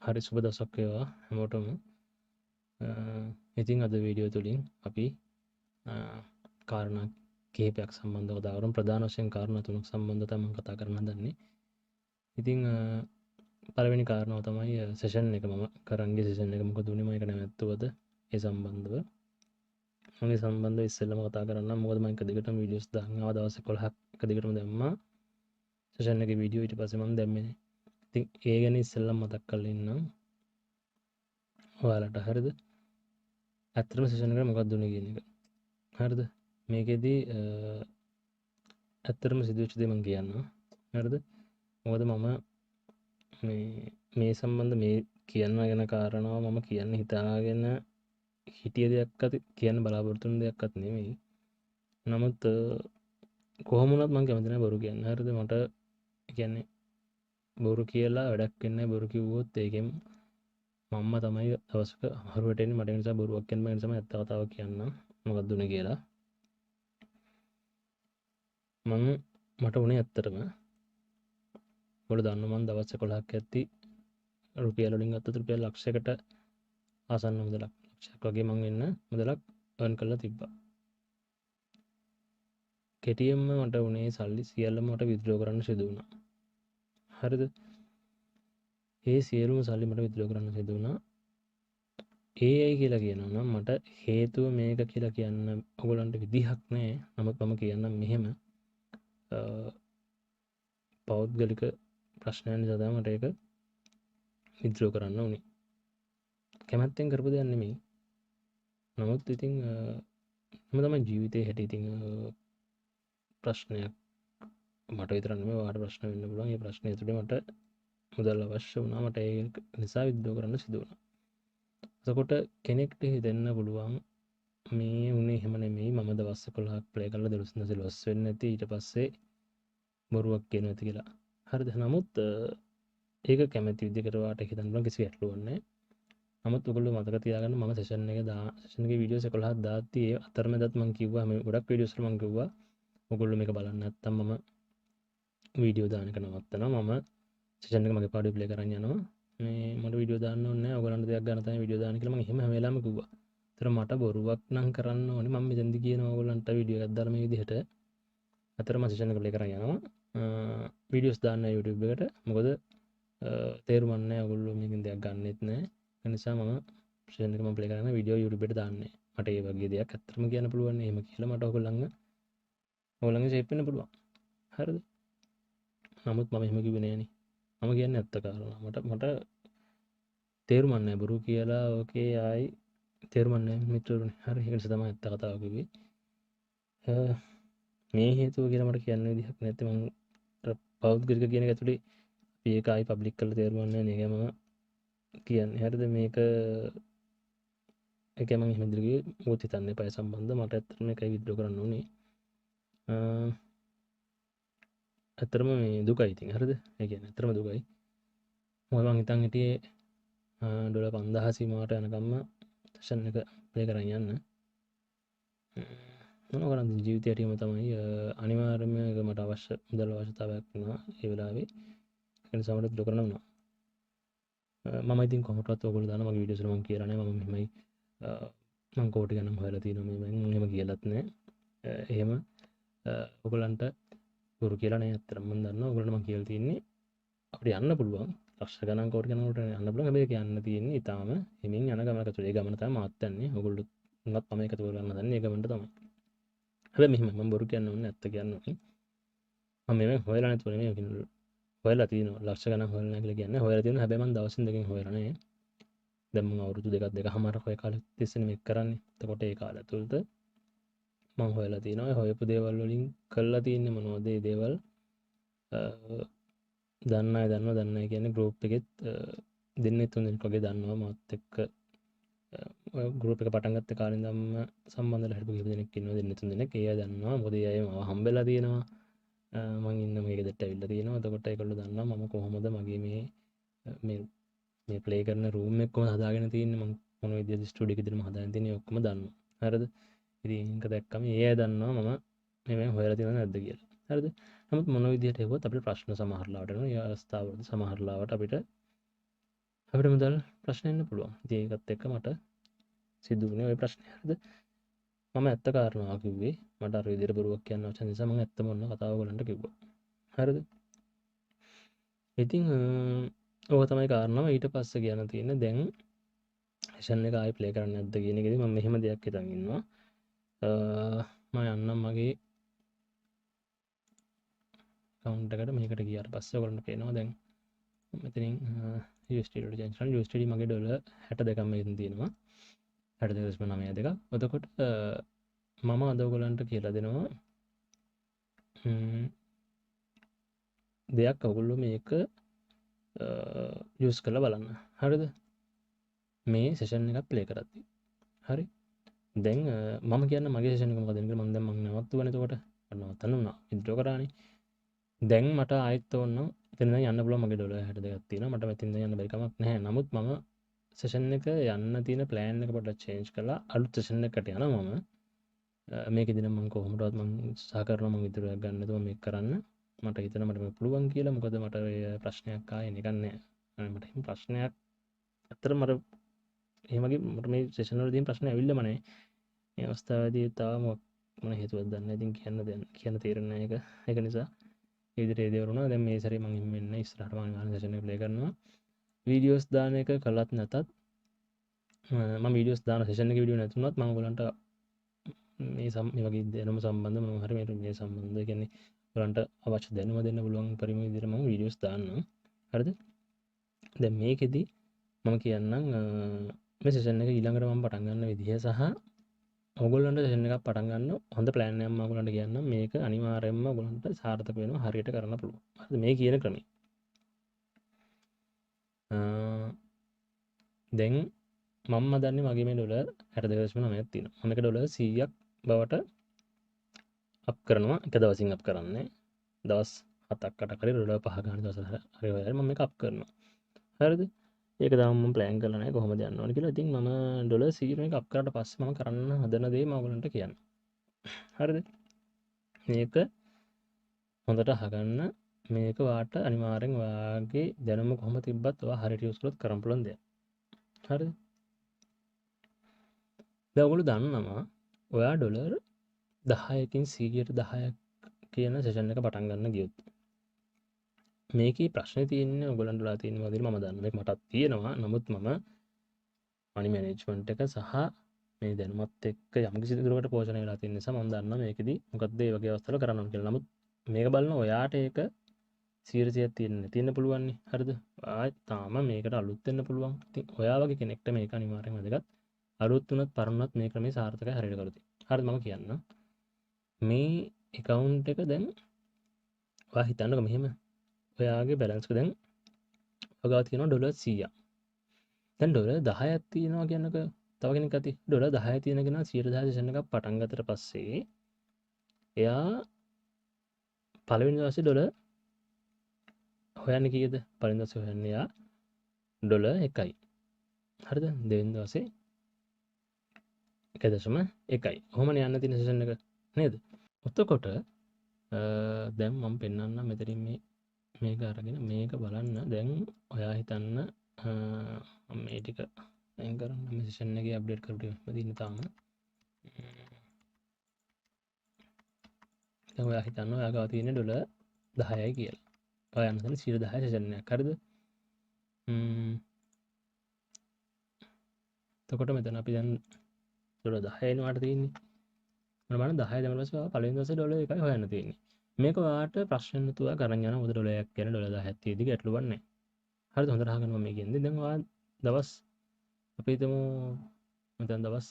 හරි සුබ දවසක් වේවා හැමෝටම. ඉතින් අද වීඩියෝ තුලින් අපි කාරණා කිහිපයක් සම්බන්ධව කතා කරමු. ප්‍රධාන වශයෙන් කාරණා තුනක් සම්බන්ධව තමයි මම කතා කරන්න හදන්නේ. ඉතින් පළවෙනි කාරණාව තමයි සෙෂන් එක මම කරන් ගිය සෙෂන් එක මොකද උනේ මම ඒක නැවැත්තුවද ඒ සම්බන්ධව. මම ඒ සම්බන්ධව ඉස්සෙල්ලම කතා කරන්නම්. මොකද මම එක දිගටම වීඩියෝස් දානවා දවස් 11ක් එක දිගටම දැම්මා. සෙෂන් එකේ වීඩියෝ ඊට පස්සේ මම දැම්මේ නෑ. ඉතින් ඒ ගැන ඉස්සෙල්ලම මතක් කරලා ඉන්නම්. ඔයාලට හරිද? ඇත්තටම සෙෂන් එකට මොකක්ද උනේ කියන එක. හරිද? මේකෙදි ඇත්තටම සිදුවෙච්ච දේ මම කියන්නම්. හරිද? මොකද මම මේ සම්බන්ධ මේ කියන්න යන කාරණාව මම කියන්න හිතාගෙන හිටිය දෙයක්වත් කියන්න බලාපොරොත්තු වෙන දෙයක්වත් නෙමෙයි. නමුත් කොහොම වුණත් මම කැමති නැහැ බොරු කියන්න. හරිද? මට කියන්නේ බොරු කියලා වැඩක් වෙන්නේ නැහැ. බොරු කිව්වොත් ඒකෙන් මම්ම තමයි දවසක හරුවට එන්නේ. මට ඒ නිසා බොරුවක් කියන්න බෑ. ඒ නිසා මම ඇත්ත කතාව කියන්නම්. මොකක්ද උනේ කියලා. මට උනේ ඇත්තටම ඔයාලා දන්නවා මම දවස් 11ක් ඇද්දි රුපියල් වලින් ගත්ත රුපියල් ලක්ෂයකට ආසන්න මුදලක් ලක්ෂයක් වගේ මම වෙන්න මුදලක් earn කරලා තිබ්බා. කෙටියෙන්ම මට උනේ සල්ලි සියල්ලම මට withdraw කරන්න සිදු වුණා. හරිද? ඒ සියලුම සල්ලි මට withdraw කරන්න සිදු වුණා. ඒ ඇයි කියලා කියනවා නම් මට හේතුව මේක කියලා කියන්න ඔයගලන්ට විදිහක් නැහැ. නමුත් මම කියන්නම් මෙහෙම පෞද්ගලික ප්‍රශ්නයන් නිසා තමයි මට ඒක withdraw කරන්න උනේ. කැමැත්තෙන් කරපු දෙයක් නෙමෙයි. නමුත් ඉතින් මම තමයි ජීවිතේ හැටි ඉතින් ප්‍රශ්නයක් මට විතර නෙමෙයි ඔයාලට ප්‍රශ්න වෙන්න පුළුවන්. ඒ ප්‍රශ්නේ ඇතුලේ මට මුදල් අවශ්‍ය වුණා. මට ඒක නිසා විද්දෝ කරන්න සිදු වුණා. එතකොට කෙනෙක්ට හිතෙන්න පුළුවන් මේ උනේ එහෙම නෙමෙයි මම දවස් 11ක් ප්ලේ කරලා දලුස්න සිලවස් වෙන්නේ නැති ඊට පස්සේ බොරුවක් කියනවා ඇති කියලා. හරිද? නමුත් ඒක කැමැති විදිහකට වාට හිතන්න පුළුවන් කිසි ගැටලුවක් නැහැ. නමුත් ඔයගොල්ලෝ මතක තියාගන්න මම සෙෂන් එකේ වීඩියෝස් 11ක් දාද්දි ඒ අතරමැදත් මම කිව්වා මේ ගොඩක් වීඩියෝස් වල මම කිව්වා ඔයගොල්ලෝ මේක බලන්න නැත්නම් මම වීඩියෝ දාන එක නවත්තනවා. මම සෙෂන් එක මගේ පාඩුවේ ප්ලේ කරන් යනවා. මේ මට වීඩියෝ දාන්න ඕනේ නැහැ. ඔයගොල්ලන්ට දෙයක් ගන්න තමයි වීඩියෝ දාන්න කියලා මම එහෙම හැම වෙලාවෙම කිව්වා. ඒතර මට බොරුවක් නම් කරන්න ඕනේ. මම මෙතෙන්දි කියනවා ඔයගොල්ලන්ට වීඩියෝ එකක් දාලා මේ විදිහට. අතර මම සෙෂන් එක ප්ලේ කරන් යනවා. වීඩියෝස් දාන්න YouTube එකට. මොකද තේරුම් නැහැ ඔයගොල්ලෝ මේකෙන් දෙයක් ගන්නෙත් නැහැ. ඒ නිසා මම සෙෂන් එක මම ප්ලේ කරන වීඩියෝ YouTube එකට දාන්නේ. මට ඒ වගේ දෙයක් ඇත්තටම කියන්න පුළුවන් නේ. එහෙම කියලා මට ඔයගොල්ලන්ගේ ෂේප් වෙන්න පුළුවන්. හරිද? නමුත් මම එහෙම කිව්වේ නෑනේ. මම කියන්නේ ඇත්ත කාරණා. මට තේරුම් නැහැ බොරු කියලා ඕකේ ආයි තේරුම් නැහැ මිත්‍රවරුනි. හරි ඒක නිසා තමයි ඇත්ත කතාව කිව්වේ. මේ හේතුව කියලා මට කියන්න විදිහක් නැත්නම් මම පෞද්ගලික කියන එක ඇතුලේ අපි ඒක ආයි පබ්ලික් කරලා තේරුම් නැහැ නේ. ඒක මම කියන්නේ. හරිද? මේක ඒක මම එහෙම ඉදිරියේ මොකද හිතන්නේ පය සම්බන්ධ මට ඇත්තටම මේකයි විද්‍රෝ කරන්න ඕනේ. ඇත්තටම මේ දුකයි ඉතින්. හරිද? ඒ කියන්නේ ඇත්තටම දුකයි. මොකද මං හිතන් හිටියේ ඩොලර් 5000 සීමාවට යනකම්ම සෙෂන් එක ප්ලේ කරන් යන්න. මොන කරන්නේ ජීවිතය ඇටිම තමයි අනිවාර්යයෙන්ම ඒක මට අවශ්‍ය මුදල් අවශ්‍යතාවයක් වුණා ඒ වෙලාවේ. ඒ නිසා මට විද්‍රෝ කරන්න වුණා. මම ඉතින් කොහොමදවත් ඔයගොල්ලෝ දාන මගේ වීඩියෝස් වල මම කියලා නැහැ මම මෙහෙමයි මං කෝටි ගණන් හොයලා තියෙනවා මේ මම එහෙම කියලාත් නැහැ. එහෙම ඔයගොල්ලන්ට බොරු කියලා නෑ අත්තට මම දන්නවා ඔයගොල්ලන්ට මම කියලා තියෙන්නේ අපිට යන්න පුළුවන් ලක්ෂ ගණන් කෝටි ගණන් වලට යන්න පුළුවන් හැබැයි ඒක යන්න තියෙන්නේ ඊටාම හිමින් යන ගමනක තුල ඒ ගමන තමයි මාත් යන්නේ ඔයගොල්ලෝ උනත් මම එකතු කරගන්න හදන්නේ ඒ ගමනට තමයි හැබැයි මෙහෙම මම බොරු කියන්න ඕනේ ඇත්ත කියන්න ඕනේ මම මේ හොයලා නැතුව නෙමෙයි කියන්නේ හොයලා තියෙනවා ලක්ෂ ගණන් හොයලා නැහැ කියලා කියන්නේ හොයලා තියෙනවා හැබැයි මම දවසින් දෙකකින් හොයලා නැහැ දැන් මම අවුරුදු දෙකමාරක් ඔය කාලෙ තිස්සේ මේක කරන්නේ එතකොට ඒ කාලය තුලද මම හොයලා තියෙනවා හොයපු දේවල් වලින් කරලා තියෙන්නේ මොනවද ඒ දේවල් දන්න අය දන්නවා දන්න අය කියන්නේ ගෲප් එකෙත් දෙන්නේ තුන් දෙනෙක් වගේ දන්නවා මාත් එක්ක ඔය ගෲප් එක පටන් ගත්ත කාලේ ඉඳන්ම සම්බන්ධ වෙලා හිටපු කිහිප දෙනෙක් ඉන්නවා දෙන්නේ තුන් දෙනෙක් ඒ අය දන්නවා මොකද ඒ අය මාව හම්බෙලා තියෙනවා මම ඉන්න මේ ගෙදරට ඇවිල්ලා තියෙනවා එතකොට ඒගොල්ලෝ දන්නවා මම කොහොමද මගේ මේ ප්ලේ කරන රූම් එක කොහොමද හදාගෙන තියෙන්නේ මම මොන විදිහද ස්ටුඩියෝ එක විදිහටම හදාගෙන තියෙන්නේ ඔක්කොම දන්නවා හරිද ඉතින් ඒක දැක්කම ඒ අය දන්නවා මම මේ හොයලා තියෙනවද නැද්ද කියලා හරිද නමුත් මොන විදිහට හෙව්වත් අපිට ප්‍රශ්න සමහරලාවට එනවා. ඒ අවස්ථාවවලදී සමහරලාවට අපිට අපිට මුදල් ප්‍රශ්න එන්න පුළුවන්. ඉතින් ඒකත් එක්ක මට සිද්ධ වුණේ ওই ප්‍රශ්නේ. හරිද? මම ඇත්ත කාරණාව කිව්වේ. මට අර විදිහට බොරුවක් කියන්න අවශ්‍ය නිසා මම ඇත්තම ඔන්න කතාව ඔයගලන්ට කිව්වා. හරිද? ඉතින් ඕක තමයි කාරණාව. ඊට පස්සේ කියන්න තියෙන්නේ දැන් සෙෂන් එක ආයෙ ප්ලේ කරන්න නැද්ද කියන එකේදී මම මෙහෙම දෙයක් හිතන් ඉන්නවා. මම යන්නම් මගේ account එකට මේකට ගියාට පස්සේ ඔයගලන්ට පේනවා දැන් මෙතනින් USD වලට change කරන්න USD මගේ ඩොලර් 62ක් මෙතන තියෙනවා 62.92ක්. එතකොට මම අද ඔයගලන්ට කියලා දෙනවා දෙයක් ඔයගොල්ලෝ මේක යූස් කරලා බලන්න. හරිද? මේ සෙෂන් එකක් ප්ලේ කරද්දී. හරි? දැන් මම කියන්නේ මගේ සෙෂන් එක මොකද කියලා මම දැන් මම නවත්තුවනේ. එතකොට නවත්තන්න උනා. වින්ඩ්‍රෝ කරානේ. දැන් මට ආයෙත් ඕන නම් එතන දැන් යන්න පුළුවන්. මගේ ඩොලර් 62ක් තියෙනවා. මට මෙතෙන් දැන් යන්න බැරි කමක් නැහැ. නමුත් මම සෙෂන් එක යන්න තියෙන ප්ලෑන් එක පොඩ්ඩක් චේන්ජ් කරලා අලුත් සෙෂන් එකකට යනවා මම. මේකෙදි නම් මම කොහොමදවත් මම උත්සාහ කරනවා මම විතරක් ගන්න නැතුව මේක කරන්න. මට හිතෙනවා මට මේක පුළුවන් කියලා. මොකද මට ඔය ප්‍රශ්නයක් ආයේ නිකන් නෑ. මට එහෙම ප්‍රශ්නයක් ඇත්තටම මට එහෙම වගේ මට මේ සෙෂන් වල තියෙන ප්‍රශ්න ඇවිල්ලාම නෑ. මේ අවස්ථාවේදී තාම මොන හේතුවක්ද දන්නේ නැහැ. ඉතින් කියන්න තේරෙන්නේ නැහැ ඒක. ඒක නිසා ඒ විදිහට ඒ දේවල් වුණා. දැන් මේ සැරේ මම හිම වෙන්නේ ඉස්සරහට මම ගන්න සෙෂන් එක ප්ලේ කරනවා. වීඩියෝස් දාන එක කළත් නැතත් මම වීඩියෝස් දාන සෙෂන් එකේ වීඩියෝ නැතුණත් මම ඔයගලන්ට මේ වගේ දැනුම සම්බන්ධ මොනවා හරි මේ සම්බන්ධ කියන්නේ ඔයගලන්ට අවශ්‍ය දැනුම දෙන්න පුළුවන් පරිම විදිහට මම වීඩියෝස් දාන්නම්. හරිද? දැන් මේකෙදි මම කියන්නම් මේ සෙෂන් එක ඊළඟට මම පටන් ගන්න විදිහ සහ ඔයගොල්ලන්ට සෙෂන් එකක් පටන් ගන්න හොඳ ප්ලෑන් එකක් මම ඔයගොල්ලන්ට කියන්නම්. මේක අනිවාර්යයෙන්ම ඔයගොල්ලන්ට සාර්ථක වෙනවා. හරියට කරන්න පුළුවන්. හරිද? මේ කියන ක්‍රමය. දැන් මම දන්නේ මගේ මේ ඩොලර් 62.9ක් තියෙනවා. මම මේක ඩොලර් 100ක් බවට අප් කරනවා. එක දවසින් අප් කරන්නේ. දවස් 7ක් 8ක් හරි ඩොලර් 5 ගන්න දවස් හරි ඔයාලා මම මේක අප් කරනවා. හරිද? ඒක තාම මම ප්ලෑන් කරලා නැහැ කොහොමද යන්න ඕන කියලා. ඉතින් මම ඩොලර් 100 මේක අප් කරාට පස්සේ මම කරන්න හදන දේ මම ඔයගලන්ට කියන්නම්. හරිද? මේක හොඳට අහගන්න. මේක වාට අනිවාර්යෙන් ඔයාගේ දැනුම කොහොම තිබ්බත් ඔයා හරියට යූස් කරොත් කරන්න පුළුවන් දෙයක්. හරිද? දැන් ඔයගොල්ලෝ දන්නවා ඔයා ඩොලර් 10කින් 110ක් කියන සෙෂන් එක පටන් ගන්න ගියොත් මේකේ ප්‍රශ්නේ තියෙන්නේ ඔයගොල්ලන්ටලා තියෙන වගේ මම දන්නවා. මේක මටත් තියෙනවා. නමුත් මම මනි මැනේජ්මන්ට් එක සහ මේ දැනුමත් එක්ක යම්කිසි දුරකට පෝෂණය වෙලා තියෙන නිසා මම දන්නවා මේකෙදි මොකක්ද මේ වගේ අවස්ථාවල කරන්න ඕන කියලා. නමුත් මේක බලන ඔයාට ඒක 100%ක් තියෙන්න පුළුවන් නේ. හරිද? ආයෙත් තාම මේකට අලුත් වෙන්න පුළුවන්. ඉතින් ඔයා වගේ කෙනෙක්ට මේක අනිවාර්යෙන්ම වැදගත්. අලුත් වුණත් පරණුණත් මේ ක්‍රමේ සාර්ථකයි හරියට කරොත්. හරිද? මම කියන්නම්. මේ account එක දැන් ඔයා හිතන්නකෝ මෙහෙම. ඔයාගේ බැලන්ස් එක දැන් ඔයාගාව තියෙනවා ඩොලර් 100ක්. දැන් ඩොලර් 10ක් තියෙනවා කියනක තව කෙනෙක් අතේ ඩොලර් 10 තියෙන කෙනා 110 සෙෂන් එකක් පටන් ගත්තට පස්සේ එයා පළවෙනි දවසේ ඩොලර් හොයන්නේ කීයද? පළවෙනි දවසේ හොයන්නේ එයා ඩොලර් 1යි. හරිද? දෙවෙනි දවසේ 1.1යි. ඔහොමනේ යන්න තියෙන සෙෂන් එක නේද? එතකොට දැන් මම පෙන්නන්නම් මෙතනින් මේක අරගෙන මේක බලන්න. දැන් ඔයා හිතන්න මේ ටික අයින් කරන්න මේ සෙෂන් එකේ අප්ඩේට් කරපු ටික මදින්න තාම. දැන් ඔයා හිතන්න ඔයා ගාව තියෙන ඩොලර් 10යි කියලා. ඔයා යන්න තියෙන 110 සෙෂන් එකක්. හරිද? එතකොට මෙතන අපි දැන් ඩොලර් 10යි වාට තියෙන්නේ. මම බලන්න 10 දැම්මම පස්සේ ඔයා පළවෙනි දවසේ ඩොලර් 1යි හොයන්න තියෙන්නේ. මේක ඔයාට ප්‍රශ්න නැතුව ගණන් යනවා. මොකද ඩොලර් 1ක් කියන්නේ ඩොලර් 10ක් තියෙදි ගැටලුවක් නැහැ. හරිද? හොඳට අහගන්න මම කියන්නේ. දැන් ඔයා දවස් අපි හිතමු මෙතන දවස්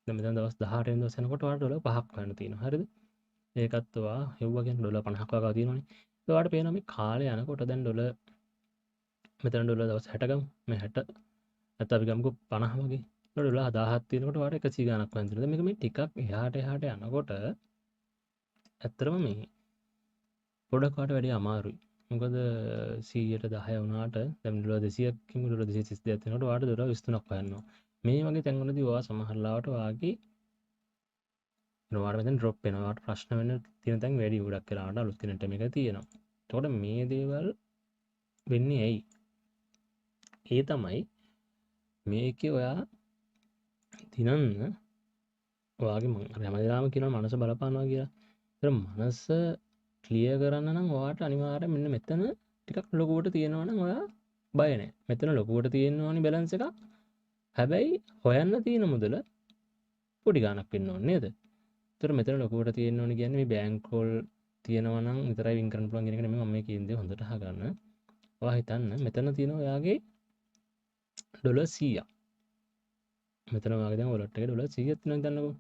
දැන් මෙතන දවස් 18 වෙනි දවස් යනකොට ඔයාට ඩොලර් 5ක් හොයන්න තියෙනවා. හරිද? ඒකත් ඔයා හෙව්වා කියන්නේ ඩොලර් 50ක් වගේ තියෙනවනේ. ඒ ඔයාට පේනවා මේ කාලේ යනකොට දැන් ඩොලර් මෙතන ඩොලර් දවස් 60 ගමු. මේ 60 නැත්නම් අපි ගමුකෝ 50 වගේ. ඩොලර් 17ක් තියෙනකොට ඔයාට 100 ගණක් වань තියෙනවා. මේක මේ ටිකක් එහාට යනකොට ඇත්තටම මේ පොඩක් වාට වැඩි අමාරුයි. මොකද 100ට 10 වුණාට දැන් ඩොලර් 200ක් කිමු ඩොලර් 232ක් වෙනකොට ඔයාට ඩොලර් 23ක් හොයන්නවා. මේ වගේ තැන්වලදී ඔයා සමහර ලාවට ඔයාගේ ඔයාට මෙතන ඩ්‍රොප් වෙනවා. ඔයාට ප්‍රශ්න වෙන්න තියෙන තැන් වැඩි ගොඩක් වෙලාවට අලුත් කෙනෙක්ට මේක තියෙනවා. එතකොට මේ දේවල් වෙන්නේ ඇයි? ඒ තමයි මේකේ ඔයා තිනන්න ඔයාගේ හැමදාම කියනවා මනස බලපානවා කියලා. ඒතර මනස ක්ලියර් කරන්න නම් ඔයාට අනිවාර්යයෙන් මෙන්න මෙතන ටිකක් ලොකුවට තියෙනවා නම් ඔයා බය නැහැ. මෙතන ලොකුවට තියෙන්න ඕනි බැලන්ස් එකක්. හැබැයි හොයන්න තියෙන මුදල පොඩි ගාණක් වෙන්න ඕනේ නේද? ඒතර මෙතන ලොකුවට තියෙන්න ඕනි කියන්නේ මේ බැංක් රෝල් තියෙනවා නම් විතරයි වින් කරන්න පුළුවන් කියන එක නෙමෙයි මම මේ කියන්නේ හොඳට අහගන්න. ඔයා හිතන්න මෙතන තියෙනවා ඔයාගේ ඩොලර් 100ක්. මෙතන ඔයාගේ දැන් වොලට් එකේ ඩොලර් 100ක් තියෙනවා හිතන්නකෝ.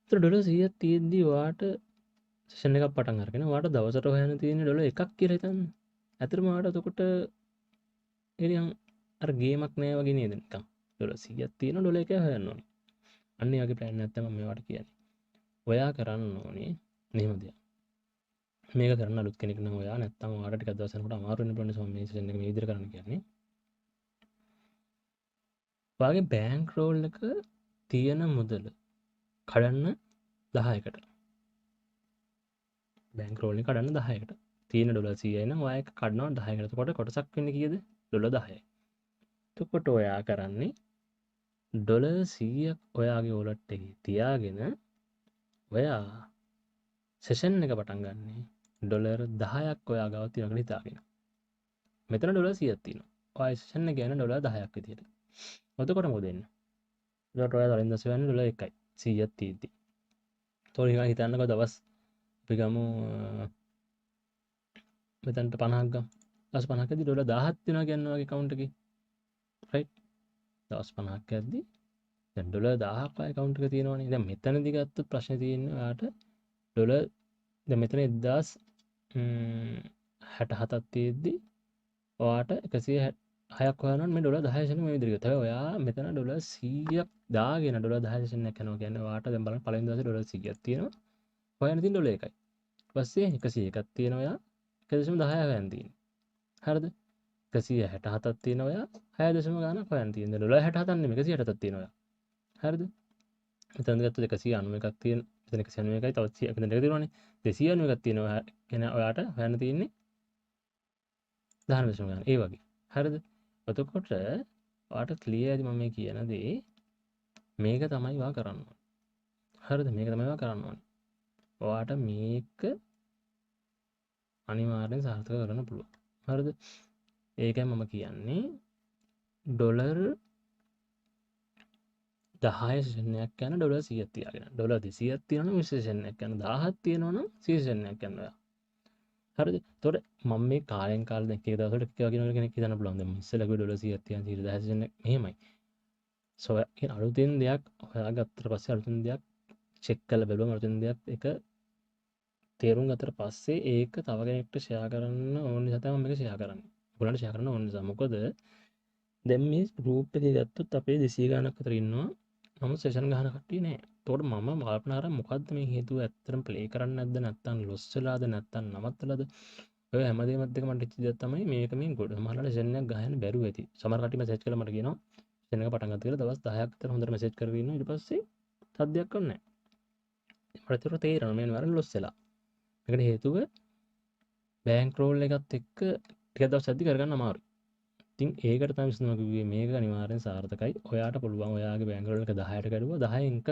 ඒතර ඩොලර් 100ක් තියෙද්දි ඔයාට සෙෂන් එකක් පටන් අරගෙන ඔයාට දවසට හොයන්න තියෙන ඩොලර් එකක් කියලා හිතන්න. ඇත්තටම ඔයාට එතකොට එනියම් අර ගේමක් නෑ වගේ නේද නිකන්. ඩොලර් 100ක් තියෙන ඩොලර් එකක් හොයන්න ඕනේ. අන්න ඒ වගේ ප්ලෑන් එකක් තමයි මම මේවට කියන්නේ. ඔයා කරන්න ඕනේ මෙහෙම දෙයක්. මේක කරන්න අලුත් කෙනෙක් නම් ඔයා නැත්තම් ඔයාට ටිකක් දවස් යනකොට අමාරු වෙන්න පුළුවන් නිසා මම මේ සෙෂන් එක මේ විදිහට කරන්න කියන්නේ. ඔයාගේ බැංක් රෝල් එක තියෙන මුදල කඩන්න 10කට. බැංක් රෝල් එක කඩන්න 10කට. තියෙන ඩොලර් 100යි නම් ඔයා එක කඩනවා 10කට. එතකොට කොටසක් වෙන්නේ කීයද? ඩොලර් 10යි. එතකොට ඔයා කරන්නේ ඩොලර් 100ක් ඔයාගේ වොලට් එකේ තියාගෙන ඔයා සෙෂන් එක පටන් ගන්නේ ඩොලර් 10ක් ඔයා ගාව තියෙනවා කියලා හිතාගෙන. මෙතන ඩොලර් 100ක් තියෙනවා. ඔයා සෙෂන් එක ගන්න ඩොලර් 10ක් විදියට. එතකොට මොකද වෙන්නේ? එතකොට ඔයා තලින් දැස් වෙන්නේ ඩොලර් 1යි 100ක් තියෙද්දි. ඒතකොට නිකන් හිතන්නකෝ දවස් අපි ගමු මෙතනට 50ක් ගමු. දවස් 50ක් ඇද්දි ඩොලර් 1000ක් තියෙනවා කියන්නේ ඔයාගේ account එකේ. right? දවස් 50ක් ඇද්දි දැන් ඩොලර් 1000ක් ඔය account එකේ තියෙනවනේ. දැන් මෙතනදි ගත්තොත් ප්‍රශ්නේ තියෙන්නේ ඔයාට ඩොලර් දැන් මෙතන 1067ක් තියෙද්දි ඔයාට 106ක් හොයනවා මේ ඩොලර් 10 සෙන් මේ විදිහට. හැබැයි ඔයා මෙතන ඩොලර් 100ක් දාගෙන ඩොලර් 10 සෙන් එකක් යනවා කියන්නේ ඔයාට දැන් බලන්න පළවෙනි දවසේ ඩොලර් 100ක් තියෙනවා. හොයන්න තියෙන ඩොලර් 1යි. ඊපස්සේ 101ක් තියෙනවා ඔයා 1.10 හොයන්න තියෙන්නේ. හරිද? 167ක් තියෙනවා ඔයා 6 ගානක් හොයන්න තියෙනවා. ඩොලර් 67ක් නෙමෙයි 167ක් තියෙනවා ඔයා. හරිද? මෙතන ගත්තොත් 191ක් තියෙන මෙතන 191යි තවත් 100 මෙතන දෙක තියෙනවනේ 291ක් තියෙනවා කියන්නේ ඔයාට හොයන්න තියෙන්නේ 10 ගාන ඒ වගේ හරිද එතකොට ඔයාට ක්ලියර් ඇති මම මේ කියන දේ මේක තමයි ඔයා කරන්න ඕනේ හරිද මේක තමයි ඔයා කරන්න ඕනේ ඔයාට මේක අනිවාර්යෙන් සාර්ථක කරන්න පුළුවන් හරිද ඒකයි මම කියන්නේ ඩොලර් 10 සෙෂන්යක් යන ඩොලර් 100ක් තියාගෙන ඩොලර් 200ක් තියෙනවා නම් විශේෂණයක් යන 1000ක් තියෙනවා නම් විශේෂණයක් යන ඔයා හරිද එතකොට මම මේ කාලෙන් කාලෙ දැන් එක දවසකට එක වගේ කෙනෙක් හිතන්න පුළුවන් දැන් ඉස්සෙල්ලා කිව්ව ඩොලර් 100ක් තියන 10 සෙෂන්යක් මෙහෙමයි සෝ අලුතෙන් දෙයක් හොයාගත්තට පස්සේ අලුතෙන් දෙයක් චෙක් කරලා බලුවම අලුතෙන් දෙයක් එක තේරුම් ගත්තට පස්සේ ඒක තව කෙනෙක්ට ෂෙයා කරන්න ඕන නිසා තමයි මම මේක ෂෙයා කරන්නේ ඔයගොල්ලන්ට ෂෙයා කරන්න ඕන නිසා මොකද දැන් මේ ගෲප් එකේ ගත්තොත් අපේ 200 ගානක් අතර ඉන්නවා නමුත් සෙෂන් ගහන කට්ටිය නෑ. එතකොට මම කල්පනා කරා මොකද්ද මේ හේතුව ඇත්තටම ප්ලේ කරන්නේ නැද්ද නැත්නම් ලොස් වෙලාද නැත්නම් නවත්තලාද? ඔය හැමදේමත් දෙක මට ඉච්ච දෙයක් තමයි මේක මේ ගොඩ සමහරවල් සෙෂන් එකක් ගහන්න බැරුව ඇති. සමහර කට්ටිය මෙසේජ් කරලා මට කියනවා සෙෂන් එක පටන් ගත්ත කියලා දවස් 10ක් විතර හොඳට මෙසේජ් කරගෙන ඉන්නවා. ඊට පස්සේ සද්දයක් කරන්නේ නෑ. මට ඒක තේරෙනවා මේ වර ලොස් වෙලා. මේකට හේතුව බැංක් රෝල් එකත් එක්ක ටික දවස් ඇද්දි කරගන්න අමාරුයි. ඉතින් ඒකට තමයි විසඳුම කිව්වේ මේක අනිවාර්යෙන් සාර්ථකයි. ඔයාට පුළුවන් ඔයාගේ බැංක් රෝල් එක 10ට කැඩුවා 10න් එකක්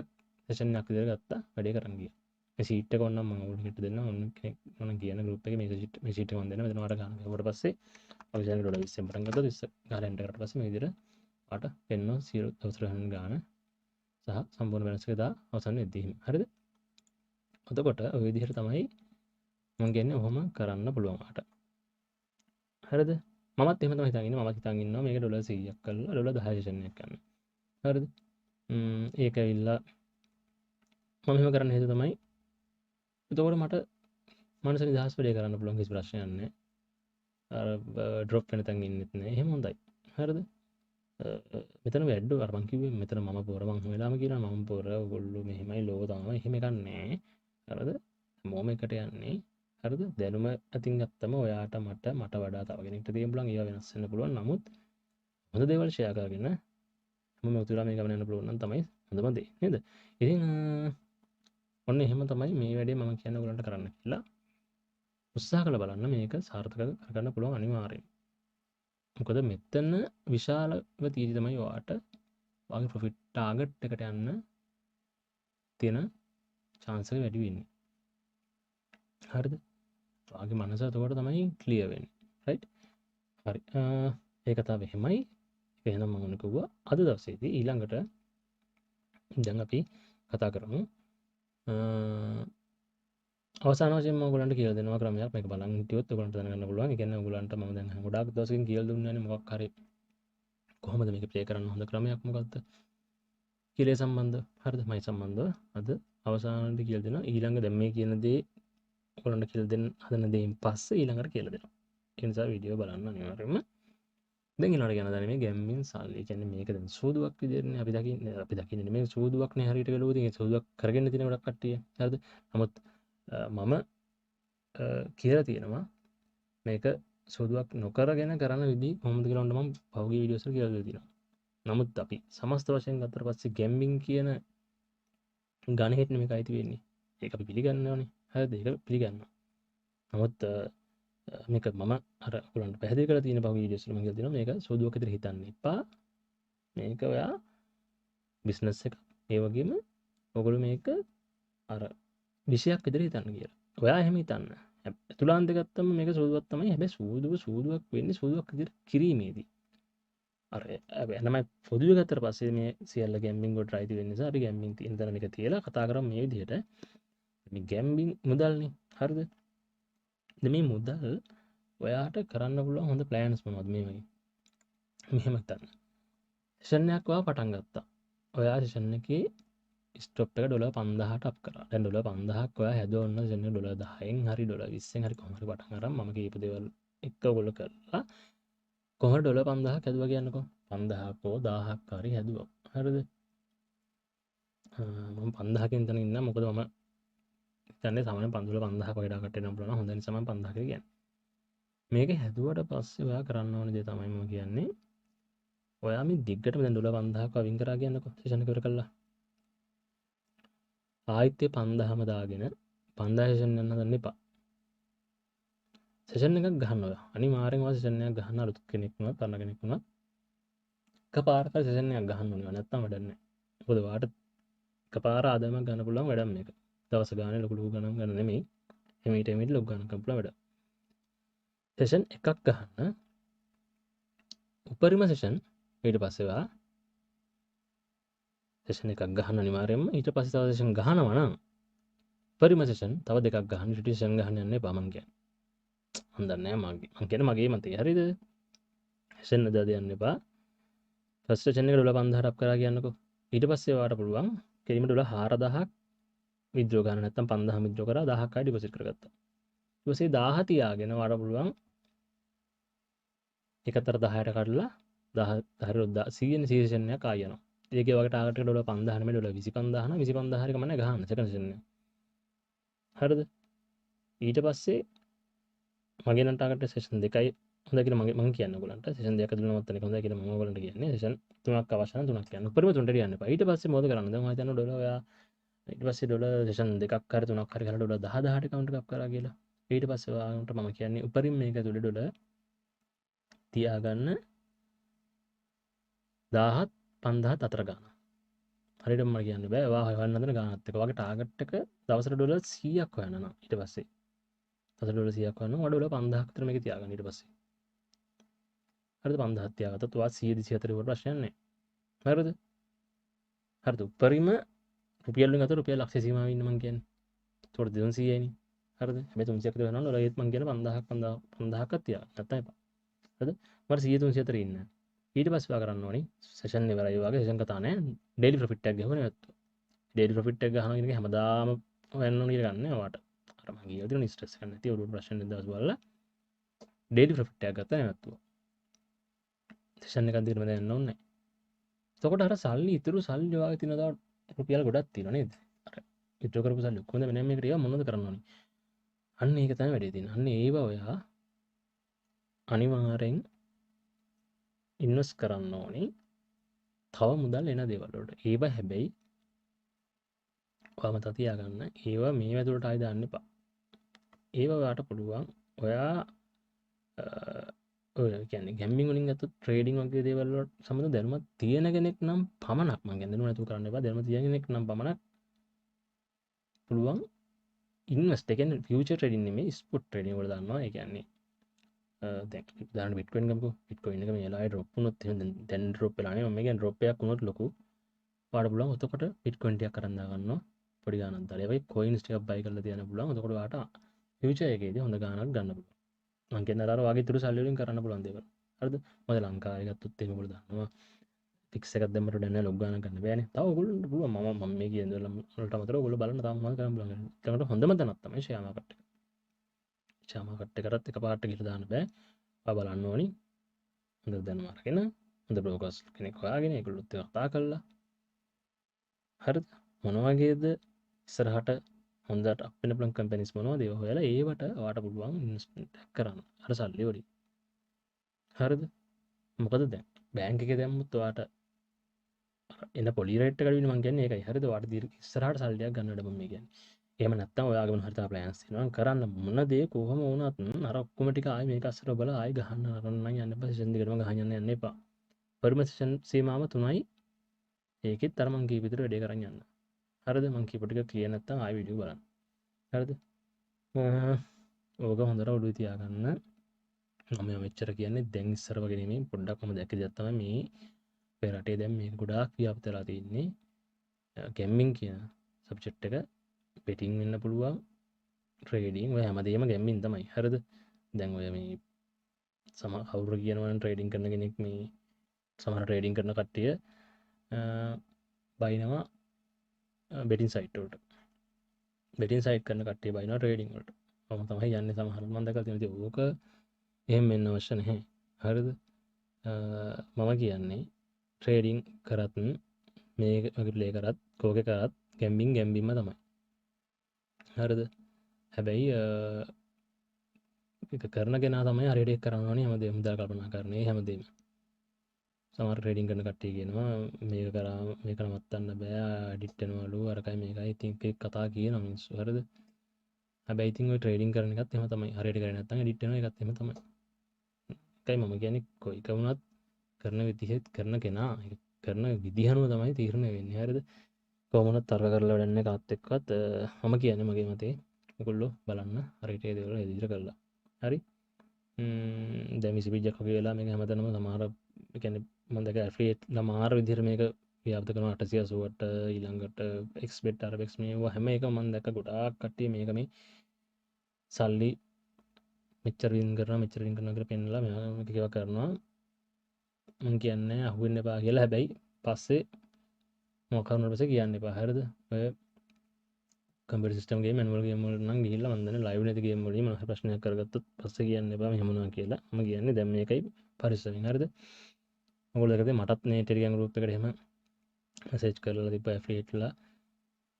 සෙෂන් එකක් විතර ගත්තා වැඩේ කරන්න ගියා. මේ සීට් එක ඕනනම් මම ඔයාලට දෙන්නම් ඔන්න කෙනෙක් මම කියන ගෲප් එකේ මේ සීට් එක මම දෙන්නම් මෙතන ඔයාලට ගන්න. ඊට පස්සේ අපි සෙන් ඩොලර් 20න් පටන් ගත්තොත් 20 ගාලා එන්ටර් කරලා පස්සේ මේ විදිහට ඔයාලට පෙන්වන 0 දවසට ගන්න ගාන සහ සම්පූර්ණ බැලන්ස් එක දා අවසන් වෙද්දී එහෙම. හරිද? එතකොට ඔය විදිහට තමයි මම කියන්නේ ඔහොම කරන්න පුළුවන් ඔයාලට. හරිද? මමත් එහෙම තමයි හිතන් ඉන්නේ. මමත් හිතන් ඉන්නවා මේක ඩොලර් 100ක් කරලා ඩොලර් 10 සෙෂන් එකක් ගන්න. හරිද? ඒක ඇවිල්ලා මම එහෙම කරන්න හේතුව තමයි එතකොට මට මනස නිදහස් වැඩේ කරන්න පුළුවන් කිසි ප්‍රශ්නයක් නැහැ. අර ඩ්‍රොප් වෙන තැන් ඉන්නෙත් නැහැ. එහෙම හොඳයි. හරිද? මෙතන වැඩ අර මං කිව්වේ මෙතන මම පොර මං වෙලාම කියනවා මම පොර ඔයගොල්ලෝ මෙහෙමයි ලෝ තමයි. එහෙම එකක් නැහැ. හරිද? මොම එකට යන්නේ. හරිද? දැනුම අතින් ගත්තම ඔයාට මට වඩා තව කෙනෙක්ට දෙන්න පුළුවන්. ඒවා වෙනස් වෙන්න පුළුවන්. නමුත් හොඳ දේවල් ෂෙයා කරගෙන මම උතුරා මේ ගමන යන්න පුළුවන් නම් තමයි හොඳම දේ. නේද? ඉතින් ඔන්න එහෙම තමයි මේ වැඩේ මම කියන්නේ ඔයගලන්ට කරන්න කියලා. උත්සාහ කරලා බලන්න මේක සාර්ථක කරගන්න පුළුවන් අනිවාර්යෙන්. මොකද මෙතන විශාලව තීරි තමයි ඔයාට වගේ ප්‍රොෆිට් ටාගට් එකට යන්න තියෙන chance එක වැඩි වෙන්නේ. හරිද? ඔයාගේ මනස එතකොට තමයි ක්ලියර් වෙන්නේ. රයිට්? හරි. ඒක තමයි එහෙමයි. එහෙනම් මම ඔන්න කිව්වා අද දවසේදී ඊළඟට දැන් අපි කතා කරමු අවසාන වශයෙන් මම ඔයගලන්ට කියලා දෙනවා ක්‍රමයක්. මේක බලන් හිටියොත් ඔයගලන්ට දැනගන්න පුළුවන්. ඒ කියන්නේ ඔයගලන්ට මම දැන් ගොඩාක් දවසකින් කියලා දුන්නේ නැහැ මොකක් හරි කොහොමද මේක ප්ලේ කරන්න හොඳ ක්‍රමයක් මොකක්ද කියලා සම්බන්ධව. හරිද? මයි සම්බන්ධව අද අවසානයේදී කියලා දෙනවා. ඊළඟ දැන් මේ කියන දේ ඔයගලන්ට කියලා දෙන්න හදන දේෙන් පස්සේ ඊළඟට කියලා දෙනවා. ඒ නිසා වීඩියෝ බලන්න අනිවාර්යයෙන්ම. දැන් ඊළඟට කියන දේ මේ ගැම්මින් සල්ලි. ඒ කියන්නේ මේක දැන් සූදුවක් විදිහටනේ අපි දකින්නේ මේ සූදුවක් නේ හරියට වෙලුවද ඒ සූදුවක් කරගෙන තියෙන ගොඩක් කට්ටිය. හරිද? නමුත් මම කියලා තියෙනවා මේක සූදුවක් නොකරගෙන කරන විදි කොහොමද කියලා මම පහුගිය වීඩියෝස් වල කියලා දෙනවා. නමුත් අපි සමස්ත වශයෙන් ගත්තට පස්සේ ගැම්බින් කියන ගණහෙට මේක අයිති වෙන්නේ. ඒක අපි පිළිගන්න ඕනේ. හරිද? ඒක පිළිගන්නවා. නමුත් මේක මම අර ඔයගලන්ට පැහැදිලි කරලා තියෙන පහුගිය වීඩියෝස් වල මම කියලා දෙනවා මේක සූදුවක් විතර හිතන්න එපා. මේක ඔයා බිස්නස් එක ඒ වගේම ඔයගොල්ලෝ මේක අර විෂයක් විතර හිතන්න කියලා. ඔයා එහෙම හිතන්න. තුලාන්ත ගත්තම මේක සූදුවක් තමයි. හැබැයි සූදුවක් වෙන්නේ සූදුවක් විදිහට කිරීමේදී. අර එනම පොදුවේ ගත්තට පස්සේ මේ සියල්ල ගැම්බින් වලට අයිති වෙන නිසා අපි ගැම්බින් තියෙන තැන මේක තියලා කතා කරමු මේ විදිහට. මේ ගැම්බින් මුදල්නේ. හරිද? දැන් මේ මුදල් ඔයාට කරන්න පුළුවන් හොඳ ප්ලෑන්ස් මොනවද මේ වගේ. මෙහෙම හිතන්න. සෙෂන් එකක් ඔයා පටන් ගත්තා. ඔයා සෙෂන් එකේ ස්ටොප් එක ඩොලර් 5000ට අප් කරා. දැන් ඩොලර් 5000ක් ඔයා හැදුවොත් සෙෂන් එක ඩොලර් 10න් හරි ඩොලර් 20න් හරි කොහොම හරි පටන් අරන් මම කියපු දේවල් එක්ක ඔයගොල්ලෝ කරලා කොහොමද ඩොලර් 5000ක් හැදුවා කියන්නකෝ. 5000ක් හෝ 1000ක් හරි හැදුවා. හරිද? මම 5000කින් තන ඉන්න මොකද මම කියන්නේ සාමාන්‍ය 5000ක් වගේ ඩාකට එන්න පුළුවන්. හොඳ නිසා මම 5000 කියලා කියන්නේ. මේක හැදුවට පස්සේ ඔයා කරන්න ඕන දේ තමයි මම කියන්නේ. ඔයා මේ දිග්ගටම දැන් ඩොලර් 5000ක් අවින් කරා කියන්නකෝ. සෙෂන් එක ඉවර කළා. ආයිත් 5000ම දාගෙන 5000 සෙෂන් යන්න හදන්න එපා. සෙෂන් එකක් ගහන්න ඔයා. අනිවාර්යෙන්ම ඔයා සෙෂන් එකක් ගහන්න අලුත් කෙනෙක් වුණත් කරන කෙනෙක් වුණත් එකපාරට සෙෂන් එකක් ගහන්න ඕනේ. නැත්තම් වැඩක් නැහැ. මොකද ඔයාට එකපාර ආදායමක් ගන්න පුළුවන් වැඩක් මේක. දවස ගානේ ලොකු ගණන් ගන්න නෙමෙයි. එමෙට ලොකු ගණන් ගන්න පුළුවන් වැඩක්. සෙෂන් එකක් ගහන්න උපරිම සෙෂන් ඊට පස්සේ ඔයා සෙෂන් එකක් ගහන්න අනිවාර්යෙන්ම ඊට පස්සේ තව සෙෂන් ගහනවා නම් උපරිම සෙෂන් තව දෙකක් ගහන්න ඊට සෙෂන් ගහන්න යන්න එපා මං කියන්නේ. මම දන්නේ නැහැ මං කියන්නේ මගේ මතය. හරිද? සෙෂන් නද දෙන්න එපා. ෆස්ට් සෙෂන් එක ඩොලර් 5000ක් අප් කරා කියන්නකෝ. ඊට පස්සේ ඔයාට පුළුවන් කෙලිම ඩොලර් 4000ක් විත්ඩ්‍රෝ ගන්න නැත්නම් 5000 විත්ඩ්‍රෝ කරා 1000ක් ආයි ඩිපොසිට් කරගත්තා. ඊට පස්සේ 1000 තියාගෙන ඔයාට පුළුවන් එකතර 10ට කඩලා 10 100 සීසන් එකක් ආය යනවා. ඒකේ වගේ ටාගට් එක ඩොලර් 5000 නෙමෙයි ඩොලර් 25000 නම් 25000 හරි කමන්නේ ගහන්න සෙකන්ඩ් සීසන් එක. හරිද? ඊට පස්සේ මගේ නම් ටාගට් සෙෂන් දෙකයි හොඳයි කියලා මම කියන්නේ ඔයගලන්ට. සෙෂන් දෙකක් දුන්නා මත් එක හොඳයි කියලා මම ඔයගලන්ට කියන්නේ. සෙෂන් තුනක් අවශ්‍ය නම් තුනක් කියන්න. උඩරම තුනට යන්න එපා. ඊට පස්සේ මොකද කරන්නේ? දැන් මම හිතන්නේ ඩොලර් ඔයා ඊට පස්සේ ඩොලර් සෙෂන් දෙකක් හරි තුනක් හරි කරලා ඩොලර් 10,000ට කවුන්ට් එකක් කරා කියලා. ඊට පස්සේ ඔයාලට මම කියන්නේ උපරිම මේක ඇතුලේ ඩොලර් තියාගන්න 1000ත් 5000ත් අතර ගන්න. හරියටම මම කියන්න බෑ. ඔයා හොයන්න හදන ගානත් එක. ඔයාගේ ටාගට් එක දවසට ඩොලර් 100ක් හොයන්න නම් ඊට පස්සේ දවසට ඩොලර් 100ක් හොයන්න ඔයා ඩොලර් 5000ක් විතර මේක තියාගන්න ඊට පස්සේ. හරිද? 5000ක් තියාගත්තොත් ඔයා 100 240 වට ප්‍රශ්නයක් නැහැ. හරිද? හරිද? උපරිම රුපියල් වලින් අතර රුපියල් ලක්ෂ සීමාවෙ ඉන්න මං කියන්නේ. ඒකට 200යිනේ. හරිද? හැබැයි 300ක් විතර වෙනවා ඩොලර් ඒත් මං කියන 5000ක් තියාගන්න. නැත්තම් එපා. හරිද? මට 100 300 අතර ඉන්න. ඊට පස්සේ ඔයා කරන්න ඕනි සෙෂන් ඉවරයි වගේ සෙෂන් කතා නැහැ. ඩේලි ප්‍රොෆිට් එකක් ගහගෙන නැත්තු. ඩේලි ප්‍රොෆිට් එක ගහනවා කියන එක හැමදාම වෙන්න ඕන කියලා ගන්න ඔයාට. අර මං කියලා තියෙන ස්ට්‍රෙස් එකක් නැති ඔළුවට ප්‍රශ්න නැති දවස් වල ඩේලි ප්‍රොෆිට් එකක් ගත්තා නැත්තු. සෙෂන් එකක් දිගටම දැන් ඕනේ නැහැ. එතකොට අර සල්ලි ඉතුරු සල්ලි ඔයාගේ තියෙනවා රුපියල් ගොඩක් තියෙනවා නේද? අර විත්ඩ්‍රෝ කරපු සල්ලි කොහොමද මෙන්න මේකට ඒවා මොනවද කරන්න ඕනි? අන්න ඒක තමයි වැඩේ තියෙන්නේ. අන්න ඒව ඔයා අනිවාර්යෙන් ඉන්වෙස්ට් කරන්න ඕනි. තව මුදල් එන දේවල් වලට. ඒව හැබැයි ඔයා මතක තියාගන්න. ඒව මේ වැදුරට ආයි දාන්න එපා. ඒව ඔයාට පුළුවන් ඔයා ඔය කියන්නේ ගැම්බින් වලින් ගත්තොත් ට්‍රේඩින් වගේ දේවල් වලට සම්බන්ධ දැනුමක් තියෙන කෙනෙක් නම් පමණක් මම කියන්නේ දැනුම නැතුව කරන්න එපා. දැනුම තියෙන කෙනෙක් නම් පමණක් පුළුවන් ඉන්වෙස්ට්. ඒ කියන්නේ ෆියුචර් ට්‍රේඩින් නෙමෙයි ස්පොට් ට්‍රේඩින් වල දානවා. ඒ කියන්නේ දැන් උදාහරණ බිට්කොයින් ගමුකෝ. බිට්කොයින් එක මේ වෙලාවේ ඩ්‍රොප් වුණොත් එහෙනම් දැන් ඩ්‍රොප් වෙලානේ. මම කියන්නේ ඩ්‍රොප් එකක් වුණොත් ලොකු පාඩ පුළුවන්. එතකොට බිට්කොයින් ටිකක් අරන් දා ගන්නවා. පොඩි ගාණක් දාලා. ඒ වගේ කොයින්ස් ටිකක් බයි කරලා තියන්න පුළුවන්. එතකොට ඔයාට ෆියුචර් එකේදී හොඳ ගාණක් ගන්න පුළුවන්. මං කියන්නේ අර වගේ තුරු සල්ලි වලින් කරන්න පුළුවන් දේවල්. හරිද? මොකද ලංකාවේ ගත්තොත් එහෙම ඔයගොල්ලෝ දන්නවා. ෆික්ස් එකක් දැම්මට දැන් ලොග් ගාණක් ගන්න බෑනේ. තව ඔයගොල්ලන්ට පුළුවන්. මම මේ කියන දේවල් වලට අමතරව ඔයගොල්ලෝ බලන්න තාම මොනවද කරන්න පුළුවන්. ඊළඟට හොඳම තැනක් තමයි ෂෙයා මාකට් එක. ෂෙයා මාකට් එකටත් එකපාරට ගිහලා දාන්න බෑ. ඔයා බලන්න ඕනි. හොඳ දැනුම අරගෙන හොඳ බ්‍රෝකර්ස් කෙනෙක් හොයාගෙන ඒගොල්ලොත් එක්ක කතා කරලා හරිද? මොන වගේද ඉස්සරහට හොඳට අප් වෙන පුළුවන් කම්පැනිස් මොනවද ඒවා හොයලා ඒවට ඔයාට පුළුවන් ඉන්වෙස්ට්මන්ට් එකක් කරන්න. අර සල්ලි වලින්. හරිද? මොකද දැන් බෑන්ක් එකේ දැම්මොත් ඔයාට එන පොලි රේට් එක අඩු වෙන මං කියන්නේ ඒකයි. හරිද? ඔයාට ඉස්සරහට සල්ලියක් ගන්නවට මම මේ කියන්නේ. එහෙම නැත්නම් ඔයාගේ මොන හරි තව ප්ලෑන්ස් තියෙනවා නම් කරන්න මොන දේ කොහොම වුණත් අර ඔක්කොම ටික ආයි මේක අස්සට ඔබලා ආයි ගහන්න අරන් නම් යන්න එපා. සෙෂන් දෙකටම ගහන්න යන්න එපා. පර්මිෂන් සීමාව 3යි. ඒකෙත් අර මං කීප විතර වැඩේ කරන් යන්න. හරිද? මං කීප ටික ක්ලියර් නැත්නම් ආයි වීඩියෝ බලන්න. හරිද? ඕක හොඳට ඔළුවේ තියාගන්න. මම මෙච්චර කියන්නේ දැන් ඉස්සර වගේ නෙමෙයි. පොඩ්ඩක් මම දැක්ක දෙයක් තමයි මේ අපේ රටේ දැන් මේක ගොඩාක් ව්‍යාප්ත වෙලා තියෙන්නේ. ගැම්බින් කියන සබ්ජෙක්ට් එක බෙටිං වෙන්න පුළුවන්. ට්‍රේඩින් ඔය හැමදේම ගැම්බින් තමයි. හරිද? දැන් ඔය මේ කවුරු කියනවා ට්‍රේඩින් කරන කෙනෙක් මේ සමහර ට්‍රේඩින් කරන කට්ටිය බයිනවා බෙටින් සයිට් වලට. බෙටින් සයිට් කරන කට්ටිය බයිනවා ට්‍රේඩින් වලට. මම තමයි යන්නේ සමහර මම දැකලා තියෙනවා. ඉතින් ඕක එහෙම වෙන්න අවශ්‍ය නැහැ. හරිද? මම කියන්නේ ට්‍රේඩින් කරත් මේ වගේ ප්ලේ කරත් කෝකේ කරත් ගැම්බින්ම තමයි. හරිද? හැබැයි ඒක කරන කෙනා තමයි හරියට ඒක කරන්න ඕනේ. හැමදේම මුදල් කල්පනා කරන්නේ හැමදේම. සමහර ට්‍රේඩින් කරන කට්ටිය කියනවා මේක කරා මේක නවත්තන්න බෑ එඩිට් වෙනවලු අරකයි මේකයි ඉතින් ඒක කතා කියන මිනිස්සු. හරිද? හැබැයි ඉතින් ඔය ට්‍රේඩින් කරන එකත් එහෙම තමයි. හරියට කරේ නැත්නම් එඩිට් වෙනවා ඒකත් එහෙම තමයි. ඒකයි මම කියන්නේ කොයි එක වුණත් කරන විදිහත් කරන කෙනා කරන විදිහ අනුව තමයි තීරණය වෙන්නේ. හරිද? කොහොමවත් තර්ක කරලා වැඩක් නැහැ කාත් එක්කවත්. මම කියන්නේ මගේ මතේ ඔයගොල්ලෝ බලන්න හරියට ඒ දේවල් එදිරියට කරලා. හරි? දැන් විසිබිජ්ජක් වගේ වෙලා මේක හැමතැනම සමහර ඒ කියන්නේ මම දැක ඇෆිලියේට් ළමාර විදිහට මේක ව්‍යාප්ත කරනවා 880ට ඊළඟට එක්ස්බෙට් RBX මේවා හැම එකම මම දැක්ක ගොඩාක් කට්ටිය මේක මේ සල්ලි මෙච්චර වින් කරනවා කියලා පෙන්නලා මේක ඒවා කරනවා. මම කියන්නේ අහුවෙන්න එපා කියලා. හැබැයි පස්සේ මොකක් කරනවද පස්සේ කියන්න එපා. හරිද? ඔය computer system game manual game වලට නම් ගිහිල්ලා මම දන්නේ ලයිව් නැති ගේම් වලින් මොනවා හරි ප්‍රශ්නයක් කරගත්තොත් පස්සේ කියන්න එපා මෙහෙම වුණා කියලා. මම කියන්නේ දැන් මේකයි පරිස්සමින්. හරිද? ඔයගොල්ලෝ දැකලා මටත් මේ ටෙලිග්‍රෑම් ගෲප් එකට එහෙම මෙසේජ් කරලා තිබ්බා ඇෆිලියේට්ලා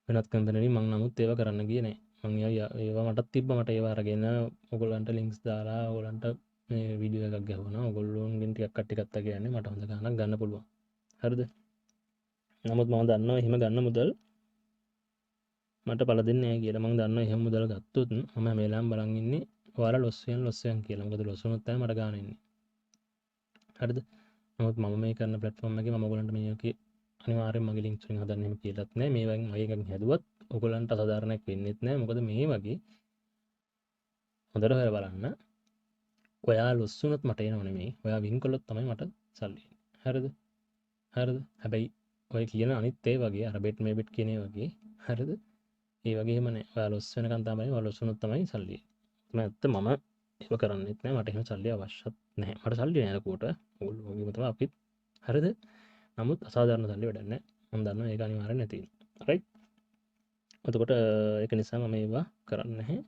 වෙනත් කම්පැනි වලින්. මම නමුත් ඒවා කරන්න ගියේ නෑ. මම ඒවා මටත් තිබ්බා. මට ඒවා අරගෙන ඔයගොල්ලන්ට ලින්ක්ස් දාලා ඔයගොල්ලන්ට මේ වීඩියෝ එකක් ගැහුවා. ඔයගොල්ලෝන්ගෙන් ටිකක් කට්ටි ගත්තා කියන්නේ මට හොඳ ගාණක් ගන්න පුළුවන්. හරිද? නමුත් මම දන්නවා එහෙම ගන්න මුදල් මට පළ දෙන්නේ නැහැ කියලා. මම දන්නවා එහෙම මුදල් ගත්තොත් මම හැම වෙලාවෙම බලන් ඉන්නේ ඔයාලා ලොස් වෙන කියලා. මොකද ලොස් වුණොත් තමයි මට ගාණ එන්නේ. හරිද? නමුත් මම මේ කරන ප්ලැට්ෆෝම් එකේ මම ඔයගොල්ලන්ට මේකේ අනිවාර්යෙන් මගේ ලින්ක්ස් වලින් හදන්න එහෙම කියලාත් නැහැ. මේ වගේ එකකින් හැදුවත් ඔයගොල්ලන්ට අසාධාරණයක් වෙන්නේත් නැහැ. මොකද මේ වගේ හොඳට හොයලා බලන්න. ඔයා ලොස් වුණොත් මට එනව නෙමෙයි. ඔයා වින් කළොත් තමයි මට සල්ලි එන්නේ. හරිද? හරිද? හැබැයි ඔය කියන අනිත් ඒ වගේ අර බෙට් මේ බෙට් කියන ඒ වගේ හරිද? ඒ වගේම නෑ. ඔයා ලොස් වෙනකන් තමයි ඔයා ලොස් වුණොත් තමයි සල්ලි එන්නේ. ඇත්ත මම ඒක කරන්නෙත් නෑ. මට එහෙම සල්ලි අවශ්‍යත් නැහැ. මට සල්ලි නෑ ලකුවට. ඔයගොල්ලෝ වගේම තමයි අපිත්. හරිද? නමුත් අසාධාරණ සල්ලි වැඩක් නෑ. මම දන්නවා ඒක අනිවාර්යෙන් නැති වෙනවා. රයිට්? එතකොට ඒක නිසා මම ඒවා කරන්නේ නැහැ.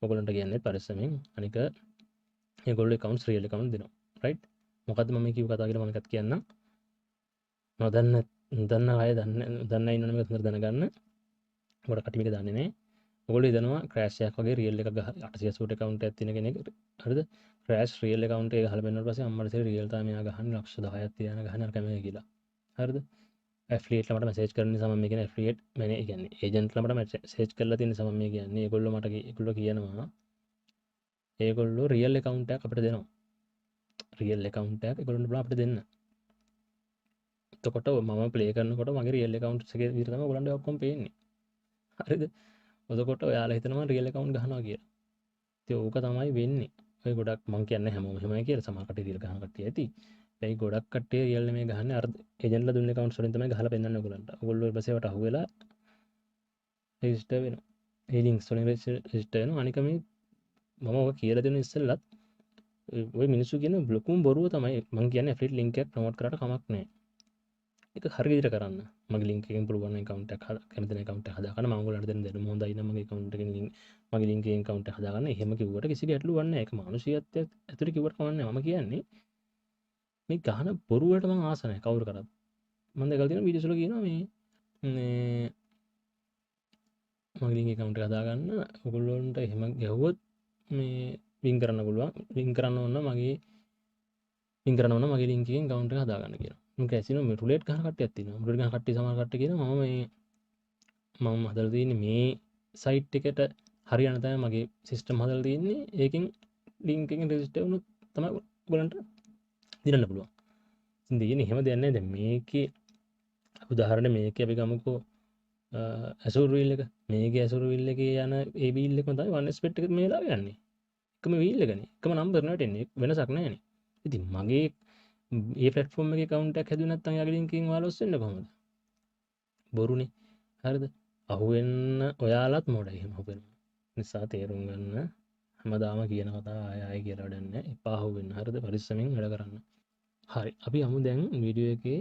ඔයගොල්ලන්ට කියන්නේ පරිස්සමෙන්. අනික ඒගොල්ලෝ accounts real account දෙනවා. රයිට්? මොකද්ද මම මේ කිව්ව කතාව කියලා මම එකක් කියන්නම්. නොදන්න අය දන්න ඉන්නවනේ මේක හොඳට දැනගන්න. ගොඩක් කට්ටිය මේක දන්නේ නැහැ. ඔයගොල්ලෝ හිතනවා ක්‍රෑෂ් එකක් වගේ රියල් එකක් ගහ 880 account එකක් තියෙන කෙනෙක් හරිද? ක්‍රෑෂ් රියල් account එක ගහලා බැලුවාට පස්සේ අම්මට තේරෙයි රියල් තමයි මෙයා ගහන්නේ ලක්ෂ 10ක් තියන ගහන අර කැමේ කියලා. හරිද? ඇෆ්ලියේට්ලා මට මැසේජ් කරන නිසා මම මේ කියන්නේ ඇෆ්ලියේට් මම කියන්නේ ඒජන්ට්ලා මට මැසේජ් කරලා තියෙන නිසා මම මේ කියන්නේ ඒගොල්ලෝ කියනවා ඒගොල්ලෝ රියල් account එකක් අපිට දෙනවා. රියල් account එකක් ඒගොල්ලන්ට බලන්න අපිට දෙන්න. එතකොට මම ප්ලේ කරනකොට මගේ රියල් account එකේ විතර තමයි ඔයගොල්ලන්ට ඔක්කොම පේන්නේ. හරිද? එතකොට ඔයාලා හිතනවා රියල් account ගහනවා කියලා. ඉතින් ඕක තමයි වෙන්නේ. ඔය ගොඩක් මං කියන්නේ හැමෝම එහෙමයි කියලා. සමහර කට්ටිය රියල් ගහන කට්ටිය ඇති. ඒ ගොඩක් කට්ටිය රියල් නෙමෙයි ගහන්නේ අර ඒජන්ට්ලා දුන්න accounts වලින් තමයි ගහලා පෙන්නන්නේ ඔයගොල්ලන්ට. ඔයගොල්ලෝ ඊට පස්සේ වට අහුවෙලා රෙජිස්ටර් වෙනවා. ඒ ලින්ක්ස් වලින් රෙජිස්ටර් වෙනවා. අනික මේ මම ඔක කියලා දෙන ඉස්සෙල්ලත් ඔය මිනිස්සු කියන ලොකුම බොරුව තමයි මං කියන්නේ ඇෆිලියේට් ලින්ක් එකක් ප්‍රොමෝට් කරාට කමක් නැහැ. ඒක හරි විදිහට කරන්න. මගේ ලින්ක් එකෙන් පුළුවන් account එකක් කැමති account එකක් හදාගන්න. මම ඔයගොල්ලන්ට දෙන්න දෙන්න හොඳයි නම් මගේ account එකෙන් මගේ ලින්ක් එකෙන් account එක හදාගන්න. එහෙම කිව්වට කිසි ගැටලුවක් නැහැ. ඒක මානුෂිකත්වයට ඇතුලේ කිව්වට කමක් නැහැ. මම කියන්නේ මේ ගහන බොරුවට මං ආස නැහැ කවුරු කරත්. මම දැකලා තියෙන වීඩියෝස් වල කියනවා මේ මගේ ලින්ක් account එක හදාගන්න. ඔයගොල්ලන්ට එහෙම ගැහුවොත් මේ වින් කරන්න පුළුවන්. වින් කරන්න ඕන මගේ වින් කරන්න ඕන මගේ ලින්ක් එකෙන් account එක හදාගන්න කියලා. මම කැසිනෝ මේ රුලෙට් ගහන කට්ටියක් තියෙනවා. රුලෙට් ගහන කට්ටිය සමහර කට්ටිය කියනවා මම හදලා තියෙන්නේ මේ සයිට් එකට හරියන තමයි මගේ සිස්ටම් හදලා තියෙන්නේ. ඒකෙන් ලින්ක් එකෙන් රෙජිස්ටර් වුණොත් තමයි ඔයගොල්ලන්ට දිනන්න පුළුවන්. ඉතින් දෙන්නේ එහෙම දෙයක් නැහැ. දැන් මේකේ උදාහරණ මේකේ අපි ගමුකෝ Azure wheel එක. මේකේ Azure wheel එකේ යන ඒ wheel එකම තමයි OneSpot එකේ මේ වෙලාවේ යන්නේ. එකම wheel එකනේ. එකම number නට එන්නේ. වෙනසක් නැහැනේ. ඉතින් මගේ මේ platform එකේ account එකක් හැදුවේ නැත්නම් යාගේ link එකෙන් ඔයාලා ඔස් වෙන්නේ කොහොමද? බොරුනේ. හරිද? අහුවෙන්න ඔයාලත් මොඩයි එහෙම අහුවෙනවා. නිසා තේරුම් ගන්න හැමදාම කියන කතාව ආය ආය කියලා වැඩක් නැහැ. එපා අහුවෙන්න. හරිද? පරිස්සමෙන් වැඩ කරන්න. හරි. අපි යමු දැන් වීඩියෝ එකේ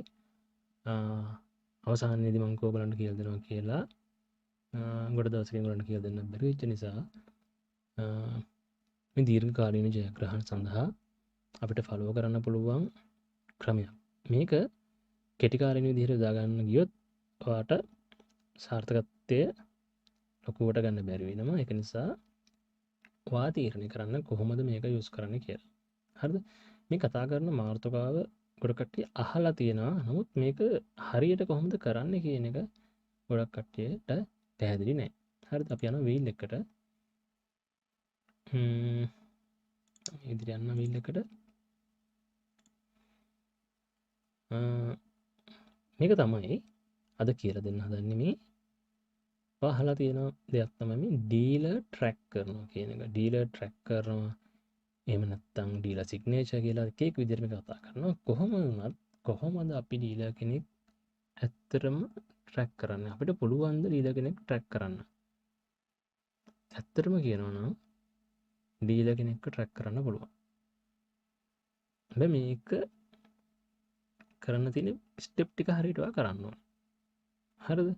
අවසානයේදී මම ඔයගලන්ට කියලා දෙනවා කියලා ගොඩ දවසකින් ඔයගලන්ට කියලා දෙන්න බැරි වෙච්ච නිසා මේ දීර්ඝකාලීන ජයග්‍රහණ සඳහා අපිට ෆලෝ කරන්න පුළුවන් ක්‍රමයක්. මේක කෙටි කාලින විදිහට යොදා ගන්න ගියොත් ඔයාට සාර්ථකත්වය ලොකුවට ගන්න බැරි වෙනවා. ඒක නිසා ඔයා තීරණය කරන්න කොහොමද මේක යූස් කරන්න කියලා. හරිද? මේ කතා කරන මාතෘකාව ගොඩක් කට්ටිය අහලා තියෙනවා. නමුත් මේක හරියට කොහොමද කරන්න කියන එක ගොඩක් කට්ටියට පැහැදිලි නැහැ. හරිද? අපි යනවා වීල් එකට. ඉදිරිය යන්න වීල් එකට. මේක තමයි අද කියලා දෙන්න හදන්නේ මේ පහලා තියෙන දෙයක් තමයි මේ ඩීලර් ට්‍රැක් කරනවා කියන එක. ඩීලර් ට්‍රැක් කරනවා එහෙම නැත්නම් ඩීලර් සිග්නේචර් කියලා එක එක විදිහට මේක කතා කරනවා. කොහොම වුණත් කොහොමද අපි ඩීලර් කෙනෙක් ඇත්තටම ට්‍රැක් කරන්නේ? අපිට පුළුවන් ද ඩීලර් කෙනෙක් ට්‍රැක් කරන්න? ඇත්තටම කියනවා නම් ඩීලර් කෙනෙක්ව ට්‍රැක් කරන්න පුළුවන්. හැබැයි මේක කරන්න තියෙන ස්ටෙප් ටික හරියට ඔයා කරන්න ඕනේ. හරිද?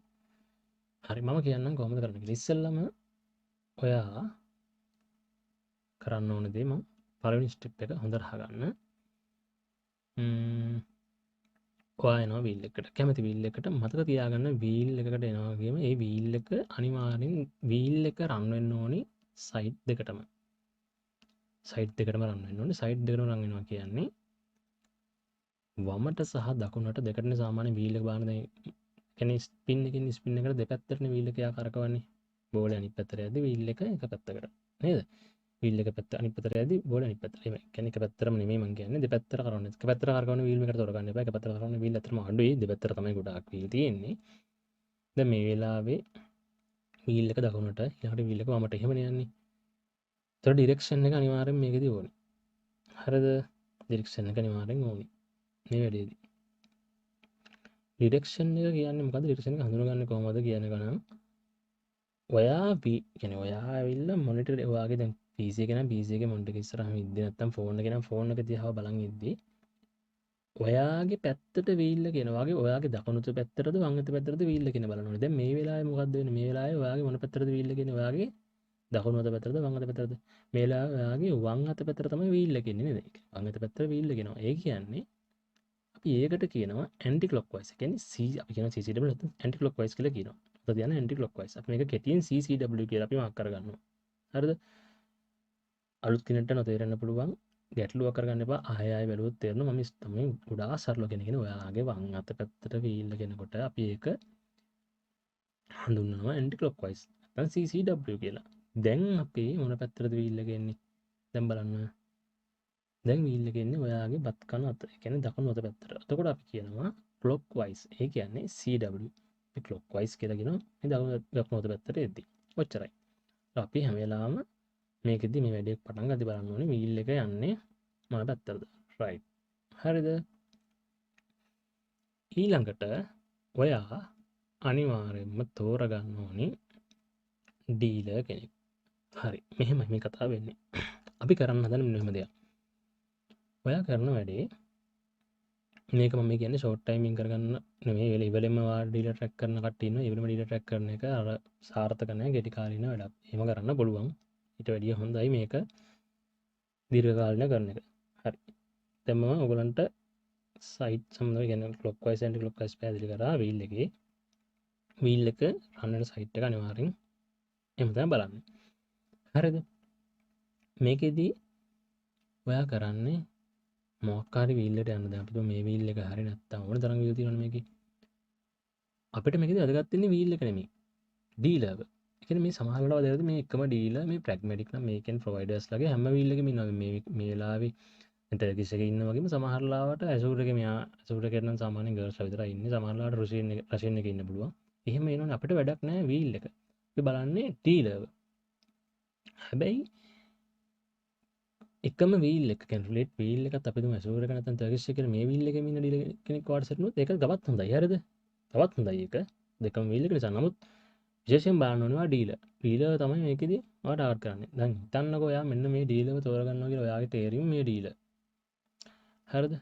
හරි මම කියන්නම් කොහොමද කරන්න කියලා. ඉස්සෙල්ලම ඔයා කරන්න ඕන දේ මම පළවෙනි ස්ටෙප් එක හොඳට අහගන්න. ඔයා එනවා වීල් එකට. කැමති වීල් එකට මතක තියාගන්න වීල් එකකට එනවා කියම ඒ වීල් එක අනිවාර්යෙන් වීල් එක රන් වෙන්න ඕනි සයිට් දෙකටම. සයිට් දෙකටම රන් වෙන්න ඕනි. සයිට් දෙකටම රන් වෙනවා කියන්නේ වමට සහ දකුණට දෙකටනේ සාමාන්‍ය වීල් එක බලන්න දැන් කියන්නේ ස්පින් එකකින් ස්පින් එකට දෙපැත්තටනේ වීල් එක යා කරකවන්නේ. බෝලේ අනිත් පැත්තට යද්දි වීල් එක එක පැත්තකට. නේද? වීල් එක පැත්ත අනිත් පැත්තට යද්දි බෝලේ අනිත් පැත්තට. එහෙම. කියන්නේ එක පැත්තටම නෙමෙයි මං කියන්නේ දෙපැත්තට කරවන්න. එක පැත්තට කරකවන වීල් එකකට තොරගන්න එපා. එක පැත්තට කරකවන වීල් අතරම අඩුයි. දෙපැත්තට තමයි ගොඩාක් වීල් තියෙන්නේ. දැන් මේ වෙලාවේ වීල් එක දකුණට ඊළඟට වීල් එක වමට එහෙමනේ යන්නේ. ඒතර ඩිරෙක්ෂන් එක අනිවාර්යෙන් මේකෙදී ඕනේ. හරිද? ඩිරෙක්ෂන් එක අනිවාර්යෙන් ඕනේ. මේ වැඩේදී. ඩිරෙක්ෂන් එක කියන්නේ මොකද්ද? ඩිරෙක්ෂන් එක හඳුනගන්නේ කොහොමද කියන එක නම් ඔයා කියන්නේ ඔයා ඇවිල්ලා මොනිටර් ඔයාගේ දැන් PC එක නම් PC එකේ මොනිටර් එක ඉස්සරහම ඉද්දි නැත්නම් ෆෝන් එකේ නම් ෆෝන් එක දිහා බලන් ඉද්දි ඔයාගේ පැත්තට වීල් එක එනවා වගේ ඔයාගේ දකුණුත පැත්තටද වම් අත පැත්තටද වීල් එක එන බලන්න ඕනේ. දැන් මේ වෙලාවේ මොකද්ද වෙන්නේ? මේ වෙලාවේ ඔයාගේ මොන පැත්තටද වීල් එක එන්නේ? ඔයාගේ දකුණු අත පැත්තටද වම් අත පැත්තටද? මේ වෙලාවේ ඔයාගේ වම් අත පැත්තට තමයි වීල් එක එන්නේ නේද? වම් අත පැත්තට වීල් එක එනවා. ඒ කියන්නේ අපි ඒකට කියනවා ඇන්ටි ක්ලොක්වයිස්. ඒ කියන්නේ C අපි කියන CCW නැත්නම් ඇන්ටි ක්ලොක්වයිස් කියලා කියනවා. අපිට තියන ඇන්ටි ක්ලොක්වයිස්. අපි මේක කෙටියෙන් CCW කියලා අපි මාක් කරගන්නවා. හරිද? අලුත් කෙනෙක්ට නොතේරෙන්න පුළුවන් ගැටලුවක් කරගන්න එපා. ආයෙ ආයෙ බැලුවොත් තේරෙනවා මම තමයි ගොඩාක් සරල කෙනෙක් නේ. ඔයාගේ වම් අත පැත්තට වීල් එකනකොට අපි ඒක හඳුන්වනවා ඇන්ටි ක්ලොක්වයිස්. නැත්නම් CCW කියලා. දැන් අපි මොන පැත්තටද වීල් එක එන්නේ? දැන් බලන්න. දැන් වීල් එකේ ඉන්නේ ඔයාගේ බත් කන අත. ඒ කියන්නේ දකුණු අත පැත්තට. එතකොට අපි කියනවා clockwise. ඒ කියන්නේ CW. මේ clockwise කියලා කියනවා. මේ දකුණු අත පැත්තට එද්දි. ඔච්චරයි. අපි හැම වෙලාවම මේකෙදි මේ වැඩේ පටන් ගද්දි බලන්න ඕනේ වීල් එක යන්නේ මොන පැත්තටද? right. හරිද? ඊළඟට ඔයා අනිවාර්යයෙන්ම තෝරගන්න ඕනි ඩීලර් කෙනෙක්. හරි. මෙහෙමයි මේ කතාව වෙන්නේ. අපි කරන්න හදන මෙන්න මෙහෙම දෙයක්. ඔයා කරන වැඩේ මේක මම කියන්නේ ෂෝට් ටයිමින් කරගන්න නෙමෙයි ඉවලෙම ඩීලර් ට්‍රැක් කරන කට්ටිය ඉන්නවා. ඉවලෙම ඩීලර් ට්‍රැක් කරන එක අර සාර්ථක නැහැ කෙටි කාලින වැඩක්. එහෙම කරන්න පුළුවන්. ඊට වැඩිය හොඳයි මේක දීර්ඝ කාලින කරන එක. හරි. දැන් මම ඔයගලන්ට සයිට් සම්බන්ධව කියන්නේ ක්ලොක්වයිස් ඇන්ටි ක්ලොක්වයිස් පැහැදිලි කරා වීල් එකේ. වීල් එක රන් වෙන සයිට් එක අනිවාර්යෙන් එහෙම තමයි බලන්නේ. හරිද? මේකෙදි ඔයා කරන්නේ මොකක් හරි වීල් එකට යන්න. දැන් අපිට මේ වීල් එක හරිය නැත්තම් ඕන තරම් වීල් තියෙනවනේ මේකේ. අපිට මේකෙදි වැදගත් වෙන්නේ වීල් එක නෙමෙයි. ඩීලර්. ඒ කියන්නේ මේ සමහර වෙලාවට දැරෙද්දි මේ එකම ඩීලර් මේ ප්‍රැග්මැටික් නම් මේකෙන් ප්‍රොවයිඩර්ස් ලගේ හැම වීල් එකෙම ඉන්නවා. මේ වෙලාවේ ටර්කිෂ් එකේ ඉන්න වගේම සමහර වෙලාවට ඇසූර් එකේ මෙයා ඇසූර් එකේ නම් සාමාන්‍යයෙන් ගර්ල්ස්ලා විතරයි ඉන්නේ. සමහර වෙලාවට රෂියන් එකේ ඉන්න පුළුවන්. එහෙම එනවනේ අපිට වැඩක් නැහැ වීල් එක. අපි බලන්නේ ඩීලර්. හැබැයි එකම වීල් එක කියන්නේ රිලේට් වීල් එකත් අපි දුමු ඇසූර් එක නැත්නම් ටර්කිෂ් එකේ මේ වීල් එකෙම ඉන්න ඩීලර් කෙනෙක් වාට සෙට් වුණොත් ඒක ගවත් හොඳයි. හරිද? තවත් හොඳයි ඒක. දෙකම වීල් එක නිසා. නමුත් විශේෂයෙන් බලන්න ඕනේ ඩීලර්. ඩීලර් තමයි මේකෙදි ඔයා ටාගට් කරන්නේ. දැන් හිතන්නකෝ ඔයා මෙන්න මේ ඩීලර්ව තෝරගන්නවා කියලා ඔයාගේ තේරීම මේ ඩීලර්. හරිද?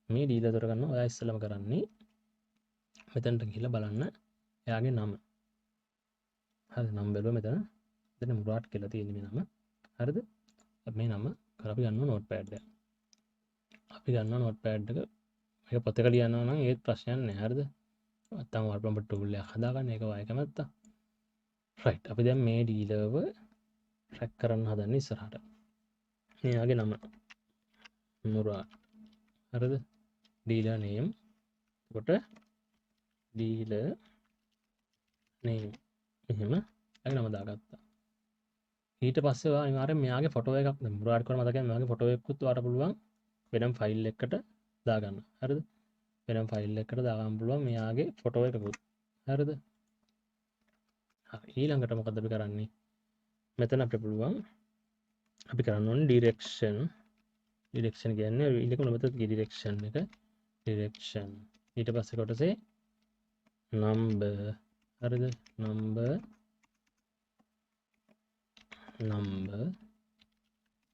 මේ ඩීලර් තෝරගන්න ඔයා ඉස්සෙල්ලම කරන්නේ මෙතනට ගිහිල්ලා බලන්න එයාගේ නම. හරි නම් බැලුවා මෙතන මුරාට් කියලා තියෙන මේ නම. හරිද? මේ නම කරපි ගන්නවා නෝට්පෑඩ් එක. අපි ගන්නවා නෝට්පෑඩ් එක. මේක පොතක ලියනවා නම් ඒත් ප්‍රශ්නයක් නෑ. හරිද? නැත්තම් වල්පම්බ ටූල් එකක් හදාගන්න ඒක වයි කැමැත්තා. රයිට්. අපි දැන් මේ ඩීලර්ව ට්‍රැක් කරන්න හදන්නේ ඉස්සරහට. මෙයාගේ නම මුරාට්. හරිද? ඩීලර් නේම්. එතකොට ඩීලර් නේම් එහෙම එයාගේ නම දාගත්තා. ඊට පස්සේ ඔයා අනිවාර්යෙන් මෙයාගේ ෆොටෝ එකක් මුරාට් කරන මතකයි මෙයාගේ ෆොටෝ එකකුත් ඔයාලට පුළුවන් වෙනම ෆයිල් එකකට දාගන්න. හරිද? වෙනම ෆයිල් එකකට දාගන්න පුළුවන් මෙයාගේ ෆොටෝ එකකුත්. හරිද? හරි. ඊළඟට මොකද අපි කරන්නේ? මෙතන අපිට පුළුවන් අපි කරන්න ඕනේ ඩිරෙක්ෂන් කියන්නේ ඊළඟ මොනවද ඩිරෙක්ෂන් එක ඩිරෙක්ෂන් ඊට පස්සේ කොටසේ නම්බර්. හරිද? නම්බර්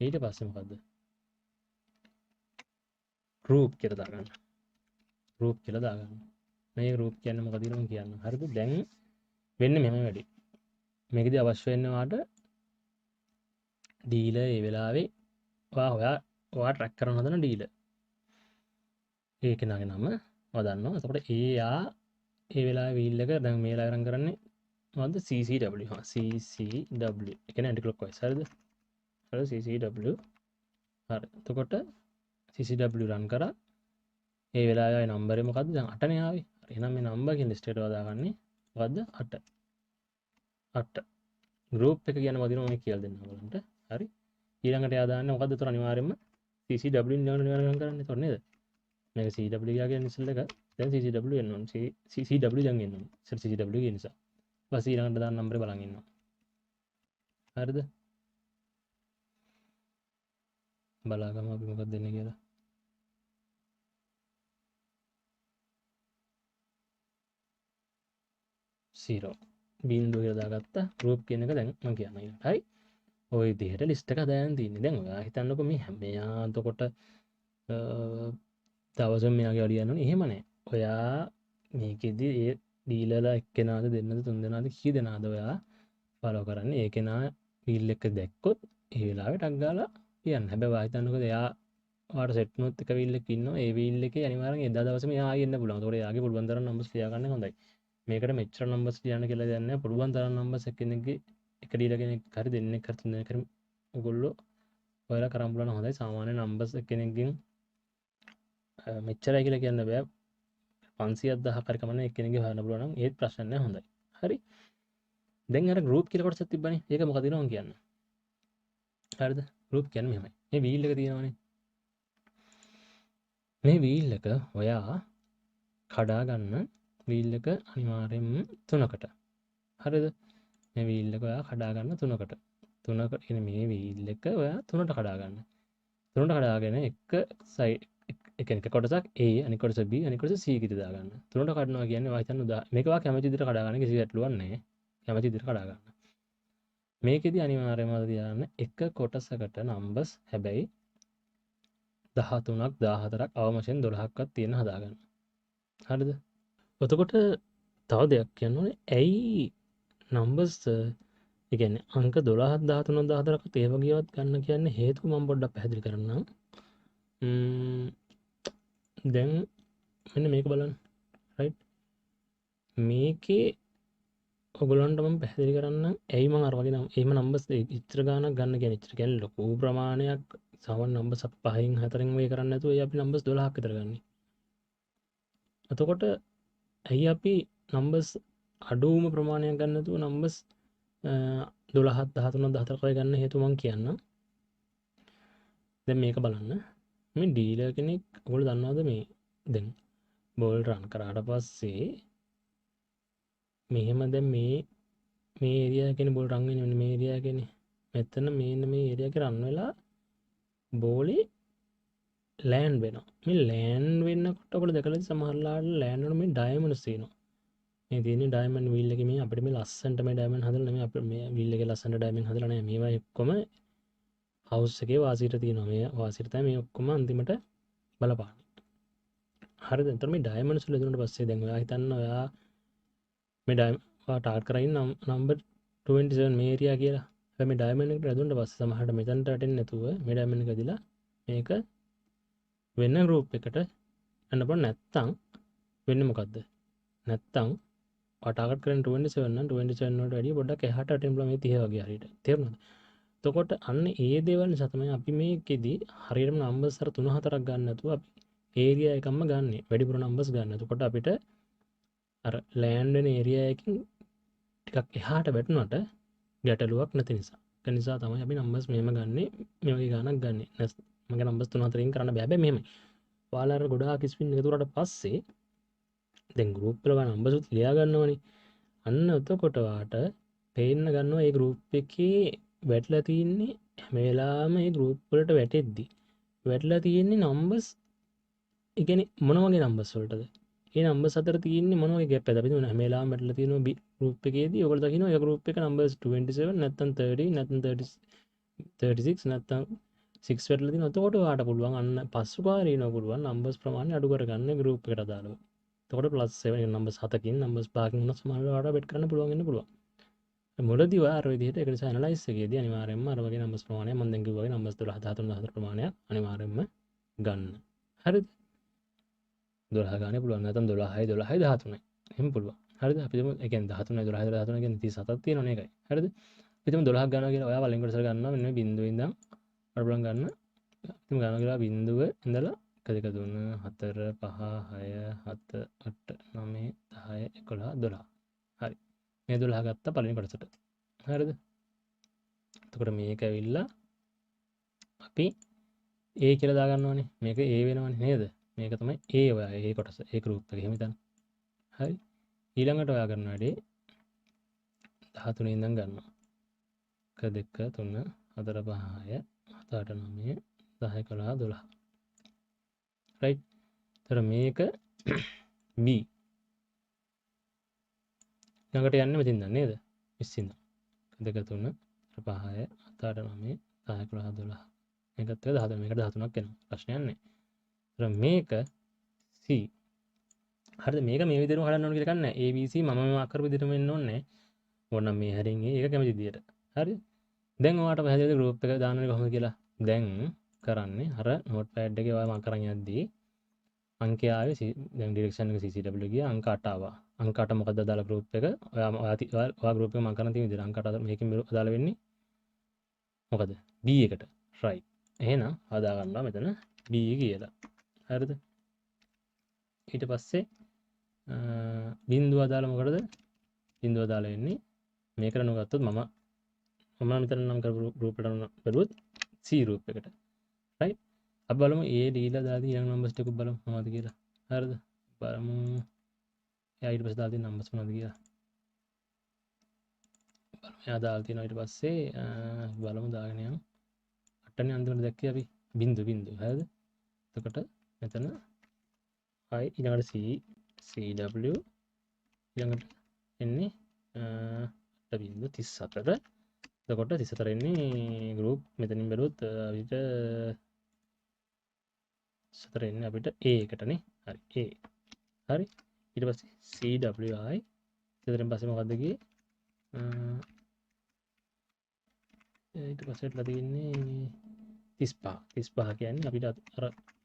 ඊට පස්සේ මොකද්ද? group කියලා දාගන්න. group කියලා දාගන්න. මේ group කියන්නේ මොකද කියලා මම කියන්නම්. හරිද? දැන් වෙන්නේ මෙහෙම වැඩි. මේකදී අවශ්‍ය වෙන්නේ ඔයාට ඩීලර් ඒ වෙලාවේ ඔයා ට්‍රැක් කරන හදන ඩීලර්. ඒ කෙනාගේ නම ඔයා දන්නවා. එතකොට ඒ වෙලාවේ වීල් එක දැන් මේ වෙලාවේ රන් කරන්නේ මොකද්ද? CCW. CCW. ඒ කියන්නේ ඇන්ටි ක්ලොක්වයිස්. හරිද? හරි CCW. හරි. එතකොට CCW රන් කරා. ඒ වෙලාවේ ආයේ නම්බරේ මොකද්ද? දැන් 8නේ ආවේ. හරි. එහෙනම් මේ නම්බර් කියන ලිස්ට් එකට දාගන්නේ මොකද්ද? 8. 8. group එක කියන වදිනවා මම කියලා දෙන්නම් ඔයගලන්ට. හරි. ඊළඟට එයා දාන්නේ මොකද්ද? ඒතර අනිවාර්යයෙන්ම CCW නිරන් කරන්නේ. ඒතර නේද? මේක CW කියන ඉස්සෙල් එක දැන් CCW එන්න ඕනේ. CCW දැන් එන්න ඕනේ. ඉස්සෙල් CCW කියන නිසා. ඊපස්සේ ඊළඟට දාන නම්බරේ බලන් ඉන්නවා. හරිද? බලාගමු අපි මොකක්ද දෙන්නේ කියලා. 0 බින්දුව කියලා දාගත්තා. group කියන එක දැන් මම කියන්න ඊළඟට. හරි. ওই විදිහට ලිස්ට් එක හදාගෙන තින්නේ. දැන් ඔයා හිතන්නකෝ මේ මෙයා එතකොට දවසම මෙයාගේ වැඩි යනවනේ. එහෙම නැහැ. ඔයා මේකෙදි ඒ ඩීලර්ලා එක්කෙනාද දෙන්නද තුන් දෙනාද කී දෙනාද ඔයා ෆලෝ කරන්නේ. ඒ කෙනා වීල් එක දැක්කොත් ඒ වෙලාවේ ටක් ගාලා කියන්න. හැබැයි ඔයා හිතන්නකෝ එයා ඔයාට සෙට් වුණොත් එක වීල් එකක් ඉන්නවා. ඒ වීල් එකේ අනිවාර්යෙන් එදා දවසේම එයා ආයෙ එන්න පුළුවන්. ඒතකොට එයාගේ පුළුවන් තරම් නම්බර්ස් ලියාගන්න හොඳයි. මේකට මෙච්චර නම්බර්ස් ලියන්න කියලා දෙයක් නැහැ. පුළුවන් තරම් නම්බර්ස් එක්කෙනෙක්ගේ එක ඩීලර් කෙනෙක් හරි දෙන්නෙක් හරි තුන් දෙනෙක් හරි ඔයගොල්ලෝ ඔයාලා කරන් බලන්න හොඳයි. සාමාන්‍ය නම්බර්ස් එක්කෙනෙක්ගෙන් මෙච්චරයි කියලා කියන්න බෑ. 500,000ක් හරි කමන්නේ එක්කෙනෙක්ගේ හොයන්න පුළුවන් නම් ඒත් ප්‍රශ්න නැහැ. හොඳයි. හරි. දැන් අර group කියලා කොටසක් තිබ්බනේ. ඒක මොකද වෙනවද කියන්න. හරිද? group කියන්නේ මෙහෙමයි. මේ wheel එක තියෙනවනේ. මේ වීල් එක ඔයා කඩා ගන්න වීල් එක අනිවාර්යෙන්ම 3කට. හරිද? මේ වීල් එක ඔයා කඩා ගන්න 3කට. 3කට කියන්නේ මේ වීල් එක ඔයා 3ට කඩා ගන්න. 3ට කඩාගෙන එක සයිඩ් ඒ කියන්නේ එක කොටසක් A අනිත් කොටස B අනිත් කොටස C කිට දාගන්න. 3ට කඩනවා කියන්නේ ඔයා හිතන්න මේක ඔයා කැමති විදිහට කඩා ගන්න කිසි ගැටලුවක් නැහැ. කැමති විදිහට කඩා ගන්න. මේකෙදි අනිවාර්යයෙන්ම තියාගන්න එක කොටසකට නම්බර්ස් හැබැයි 13ක් 14ක් අවම වශයෙන් 12ක්වත් තියෙන හදාගන්න. හරිද? එතකොට තව දෙයක් කියන්න ඕනේ ඇයි නම්බර්ස් ඒ කියන්නේ අංක 12ක් 13ක් 14ක් ඒ වගේවත් ගන්න කියන්නේ හේතුව මම පොඩ්ඩක් පැහැදිලි කරන්නම්. දැන් මෙන්න මේක බලන්න. රයිට්? මේකේ ඔයගොල්ලන්ට මම පැහැදිලි කරන්නම් ඇයි මම අර වගේ නම් එහෙම නම්බර්ස් ඉච්චර ගානක් ගන්න කියන්නේ ඉච්චර කියන්නේ ලොකු ප්‍රමාණයක් සමහර නම්බර්ස් 5න් 4න් වගේ කරන්නේ නැතුව අපි නම්බර්ස් 12ක් විතර ගන්න. එතකොට ඇයි අපි නම්බර්ස් අඩුම ප්‍රමාණයක් ගන්න නැතුව නම්බර්ස් 12ක් 13ක් 14ක් වගේ ගන්න හේතුව මම කියන්නම්. දැන් මේක බලන්න. මේ ඩීලර් කෙනෙක් ඔයගොල්ලෝ දන්නවද මේ දැන් බෝල් රන් කරාට පස්සේ මෙහෙම දැන් මේ ඒරියා එකනේ බෝල් රන් වෙන්නේ මේ ඒරියා එකනේ. මෙතන මේ ඒරියා එක රන් වෙලා බෝලේ ලෑන්ඩ් වෙනවා. මේ ලෑන්ඩ් වෙනකොට ඔයගොල්ලෝ දැකලාද සමහරලාට ලෑන්ඩ් වල මේ ඩයමන්ඩ්ස් තියෙනවා. මේ තියෙන්නේ ඩයමන්ඩ් වීල් එකේ මේ අපිට මේ ලස්සනට මේ ඩයමන්ඩ් හදලා නෙමෙයි අපිට මේ වීල් එකේ ලස්සනට ඩයමන්ඩ් හදලා නැහැ. මේවා ඔක්කොම හවුස් එකේ වාසියට තියෙනවා. මේ වාසියට තමයි මේ ඔක්කොම අන්තිමට බලපාන්නේ. හරිද? එතකොට මේ ඩයමන්ඩ්ස් වල දුන්නාට පස්සේ දැන් ඔයා හිතන්න ඔයා මේ ඔයා ටාගට් කරගෙන නම්බර් 27 මේ ඒරියා කියලා. හැබැයි මේ ඩයමන්ඩ් එකට ඇදුණාට පස්සේ සමහරට මෙතනට වැටෙන්නේ නැතුව මේ ඩයමන්ඩ් එක ඇදිලා මේක වෙන ගෲප් එකට යන්න පුළුවන්. නැත්තම් වෙන්නේ මොකද්ද? නැත්තම් ඔයා ටාගට් කරගෙන 27 නම් 27 වලට වැඩිය පොඩ්ඩක් එහාට වැටෙන්න පුළුවන් මේ 30 වගේ හරියට. තේරුණාද? එතකොට අන්න ඒ දේවල් නිසා තමයි අපි මේකෙදි හරියටම නම්බර්ස් අර 3-4ක් ගන්න නැතුව අපි ඒරියා එකක්ම ගන්නෙ. වැඩිපුර නම්බර්ස් ගන්න. එතකොට අපිට අර ලෑන්ඩ් වෙන ඒරියා එකකින් ටිකක් එහාට වැටුණාට ගැටලුවක් නැති නිසා. ඒක නිසා තමයි අපි නම්බර්ස් මෙහෙම ගන්නෙ. මේ වගේ ගාණක් ගන්නෙ. මගේ නම්බර්ස් 3-4න් කරන්න බෑ. හැබැයි මෙහෙමයි. ඔයාලා අර ගොඩාක් ස්පින් එකතු කරාට පස්සේ දැන් ගෲප් වල ඔයා නම්බර්ස් උත් ලියා ගන්නවනේ. අන්න එතකොට ඔයාට පේන්න ගන්නවා මේ ගෲප් එකේ වැටලා තියන්නේ හැම වෙලාවෙම මේ ගෲප් වලට වැටෙද්දි වැටලා තියෙන්නේ නම්බර්ස් ඒ කියන්නේ මොන වගේ නම්බර්ස් වලටද? ඒ නම්බර්ස් අතර තියෙන්නේ මොන වගේ ગેප් එකද? අපි දුන්න හැම වෙලාවෙම වැටලා තියෙනවා ගෲප් එකේදී ඔයගොල්ලෝ දකින්න ඔය ගෲප් එක නම්බර්ස් 27 නැත්නම් 30 නැත්නම් 36 නැත්නම් 6 වැටලා තියෙනවා. එතකොට ඔයාට පුළුවන් අන්න පස්සුකාරීනව පුළුවන් නම්බර්ස් ප්‍රමාණය අඩු කරගන්න ගෲප් එකට අදාළව. එතකොට +7 නම්බර්ස් 7කින් නම්බර්ස් 5කින් උනත් සමහරවිට ඔයාට බෙට් කරන්න පුළුවන් වෙන්න පුළුවන්. මුලදී ඔයා අර විදිහට ඒක නිසා ඇනලයිස් එකේදී අනිවාර්යයෙන්ම අර වගේ නම්බර්ස් ප්‍රමාණය මම දැන් කිව්වා වගේ නම්බර්ස් 12 13 14 ප්‍රමාණයක් අනිවාර්යයෙන්ම ගන්න. හරිද? 12 ගන්න පුළුවන් නැත්නම් 12යි 12යි 13යි. එහෙම පුළුවන්. හරිද? අපි දෙමු ඒ කියන්නේ 13යි 12යි 13 කියන්නේ 37ක් තියෙනවනේ ඒකයි. හරිද? අපි දෙමු 12ක් ගන්නවා කියලා ඔයා වලින් කොටසට ගන්නවා මෙන්න මේ බිඳුවේ ඉඳන් අර බලන් ගන්න. අපි ගන්නවා කියලා බිඳුව ඉඳලා 1 2 3 4 5 6 7 8 9 10 11 12. හරි. මේ 12 ගත්තා පළවෙනි කොටසට. හරිද? එතකොට මේක ඇවිල්ලා අපි A කියලා දාගන්නවානේ. මේක A වෙනවනේ නේද? මේක තමයි A ඔයා A කොටස. A group එක. එහෙම හිතන්න. හරි. ඊළඟට ඔයා කරන වැඩේ 13 ඉඳන් ගන්නවා. 1 2 3 4 5 6 7 8 9 10 11 12. රයිට්. එතකොට මේක B. ළඟට යන්නේ මෙතෙන් දන්නේ නේද? 20 ඉඳන්. 1 2 3 4 5 7 8 9 10 11 12. මේකත් එක 14 මේකට 13ක් එනවා. ප්‍රශ්නයක් නැහැ. එතකොට මේක C. හරිද? මේක මේ විදිහටම හදන්න ඕන කියලා කන්නේ. ABC මම මේ මාක් කරපු විදිහටම එන්න ඕනේ. ඕනම් මේ හැරින් ඒක කැමති විදිහට. හරිද? දැන් ඔයාලට පැහැදිලිද ගෲප් එක දාන්නේ කොහොමද කියලා? දැන් කරන්නේ අර නෝට් පෑඩ් එකේ ඔයා මාක් කරන් යද්දී අංකය ආවේ දැන් ඩිරෙක්ෂන් එක CCW ගියා අංක 8 ආවා. අංක 8 මොකද්ද දාලා ගෲප් එක? ඔයා ගෲප් එක මාක් කරන් තියෙන විදිහට අංක 8 මේකෙන් අදාළ වෙන්නේ මොකද? B එකට. රයිට්. එහෙනම් හදා ගන්නවා මෙතන B කියලා. හරිද? ඊට පස්සේ බිඳුව අදාළ මොකටද? බිඳුව අදාළ වෙන්නේ මේකට නොගත්තොත් මම මෙතන නම් කරපු ගෲප් එකට බැලුවොත් C group එකට. right අපි බලමු ඒ දීලා දාලා ඊළඟ නම්බර්ස් ටික බලමු මොනවද කියලා. හරිද? බලමු. එයා ඊට පස්සේ දාලා තියෙන නම්බර්ස් මොනවද කියලා. බලමු. එයා දාලා තියෙනවා ඊට පස්සේ බලමු දාගෙන යමු. 8නේ අන්තිමට දැක්කේ අපි බිංදු හරිද? එතකොට මෙතන I ඊළඟට CW ඊළඟට එන්නේ 8.34. එතකොට 34 එන්නේ ගෲප් මෙතනින් බැලුවොත් අපිට 34 එන්නේ අපිට A එකටනේ. හරි A. හරි. ඊට පස්සේ CWI 34න් පස්සේ මොකද්ද ගියේ? ඊට පස්සෙట్లా තියෙන්නේ 35 කියන්නේ අපිට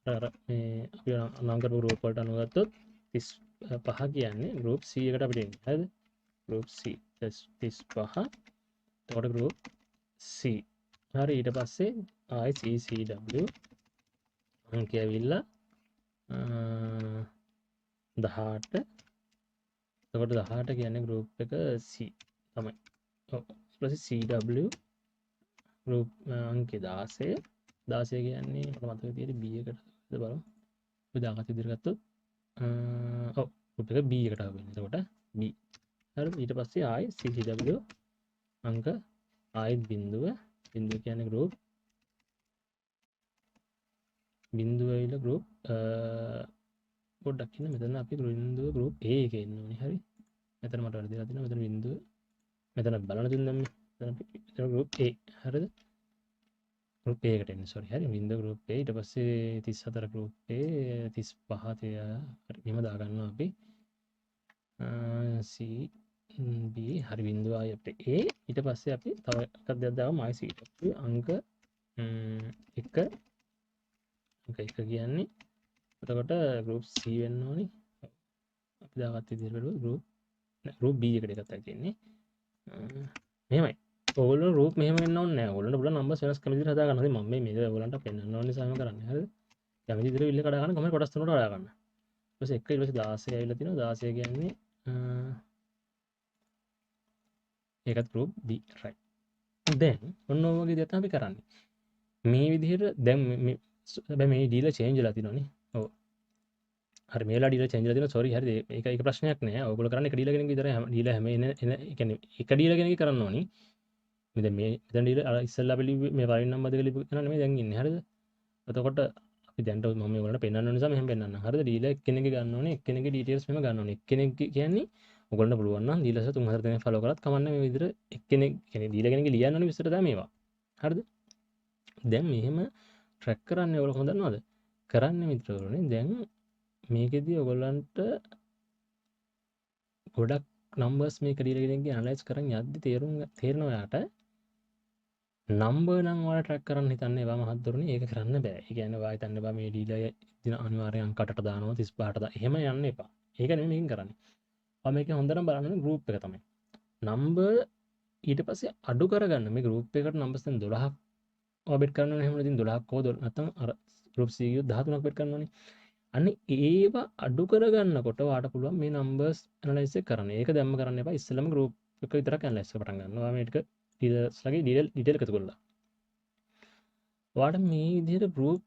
අර මේ අපි නම් කරපු ගෲප් වලට අනුව ගත්තොත් 35 කියන්නේ ගෲප් C එකට අපිට එන්නේ. හරිද? Group C 35. එතකොට ගෲප් C. හරි ඊට පස්සේ ආයි CCW අංකය ඇවිල්ලා 18. එතකොට 18 කියන්නේ ගෲප් එක C තමයි. ඔව්. ඊට පස්සේ CW ගෲප් අංකය 16. 16 කියන්නේ මට මතක තියෙන්නේ B එකට බලමු. අපි දාගත්ත විදිහට ගත්තොත් ඔව් ගෲප් එක B එකට ආව වෙන්නේ. එතකොට B. හරි ඊට පස්සේ ආයි CCW අංක ආයිත් බිඳුව කියන්නේ ගෲප් බිඳුව ඇවිල්ලා ගෲප් පොඩ්ඩක් ඉන්න මෙතන අපි බිඳුව ගෲප් A එකේ ඉන්න ඕනේ. හරි. මෙතන මට වැරදිලා තියෙනවා. මෙතන බිඳුව මෙතන බලන්න දුන්නා මේ. මෙතන ගෲප් A. හරිද? ගෲප් A එකට එන්න සෝරි. හරි. බිඳුව ගෲප් A ඊට පස්සේ 34 ගෲප් A 35 හරි. මෙහෙම දාගන්නවා අපි. C B හරි බිඳුව ආයි අපිට A ඊට පස්සේ අපි තව එකක් දෙයක් දාගමු I C අංක 1 අංක 1 කියන්නේ එතකොට ගෲප් C වෙන්න ඕනි. අපි දාගත්ත විදිහට බැලුවොත් ගෲප් B එකට එකක් තියෙන්නේ. මෙහෙමයි. ඕගොල්ලෝ ගෲප් මෙහෙම වෙන්න ඕනේ නැහැ. ඕගොල්ලන්ට පුළුවන් නම්බර්ස් වෙනස් කැමති විදිහට හදා ගන්න. ඉතින් මම මේක ඕගොල්ලන්ට පෙන්නන්න ඕන නිසා මම කරන්නේ. හරිද? කැමති විදිහට විල්ල කඩා ගන්න කොහමද කොටස් තුනකට කඩා ගන්න. ඊට පස්සේ 1 ඊට පස්සේ 16 ඇවිල්ලා තිනවා. 16 කියන්නේ ඒකත් ගෲප් B right. දැන් ඔන්න ඔය වගේ දෙයක් තමයි අපි කරන්නේ. මේ විදිහට දැන් හැබැයි මේ ඩීලර් චේන්ජ් වෙලා තියෙනවානේ. ඔව්. හරි මේලා ඩීලර් චේන්ජ් වෙලා තියෙනවා. සෝරි හරිද? ඒක ප්‍රශ්නයක් නෑ. ඔයගොල්ලෝ කරන්නේ එක ඩීලර් කෙනෙක් විතරයි ඩීලර් හැම එන ඒ කියන්නේ එක ඩීලර් කෙනෙක් කරන්න ඕනි. මෙතන මේ මෙතන ඩීලර් අර ඉස්සෙල්ලා අපි ලිව්වේ මේ වරින් නම්බර් දෙක ලිව්ව කෙනා නෙමෙයි දැන් ඉන්නේ. හරිද? එතකොට අපි දැන්ට මම මේගොල්ලන්ට පෙන්වන්න ඕන නිසා මෙහෙම පෙන්වන්නම්. හරිද? ඩීලර් එක්කෙනෙක්ගේ ගන්න ඕනේ. එක්කෙනෙක්ගේ ඩීටේල්ස් මෙහෙම ගන්න ඕනේ. එක්කෙනෙක් කියන්නේ ඔයගොල්ලන්ට පුළුවන් නම් ඩීලර්ස් 3-4 දෙනෙක් ෆලෝ කරත් කමන්නේ මේ විදිහට එක්කෙනෙක් කියන්නේ ඩීලර් කෙනෙක්ගේ ලියන්න ඕනේ විස්තර තමයි මේවා. හරිද? දැන් මෙහෙම ට්‍රැක් කරන්න ඔයගොල්ලෝ කොහොමද දන්නවද? කරන්නේ මිත්‍රවරුනි දැන් මේකෙදී ඔයගොල්ලන්ට ගොඩක් නම්බර්ස් මේක ඩීලර් කෙනෙක්ගේ ඇනලයිස් කරන් යද්දි තේරෙනවා ඔයාට නම්බර් නම් ඔයාලා ට්‍රැක් කරන්න හිතන්නේ ඒවා මහත්තුරුනි ඒක කරන්න බෑ. ඒ කියන්නේ ඔයා හිතන්න එපා මේ ඩීලර් දින අනිවාර්යෙන් අංක 8ට දානවා 35ට දා. එහෙම යන්න එපා. ඒක නෙමෙයි මේකෙන් කරන්නේ. ඔයා මේකේ හොඳටම බලන්න ඕනේ ගෲප් එක තමයි. නම්බර් ඊට පස්සේ අඩු කරගන්න මේ ගෲප් එකට නම්බර්ස් දැන් 12ක් ඔයා බෙට් කරන්න ඕනේ. එහෙම නැතිනම් 12ක් හෝ නැත්නම් අර ගෲප් C ගියොත් 13ක් බෙට් කරන්න ඕනේ. අන්න ඒවා අඩු කරගන්නකොට ඔයාට පුළුවන් මේ නම්බර්ස් ඇනලයිස් එක කරන්න. ඒක දැම්ම කරන්න එපා. ඉස්සෙල්ලම ගෲප් එක විතරක් ඇනලයිස් කරලා පටන් ගන්න. ඔයා මේක ඩීලර්ස්ලාගේ ඩීටේල් එකතු කරලා. ඔයාට මේ විදිහට ගෲප්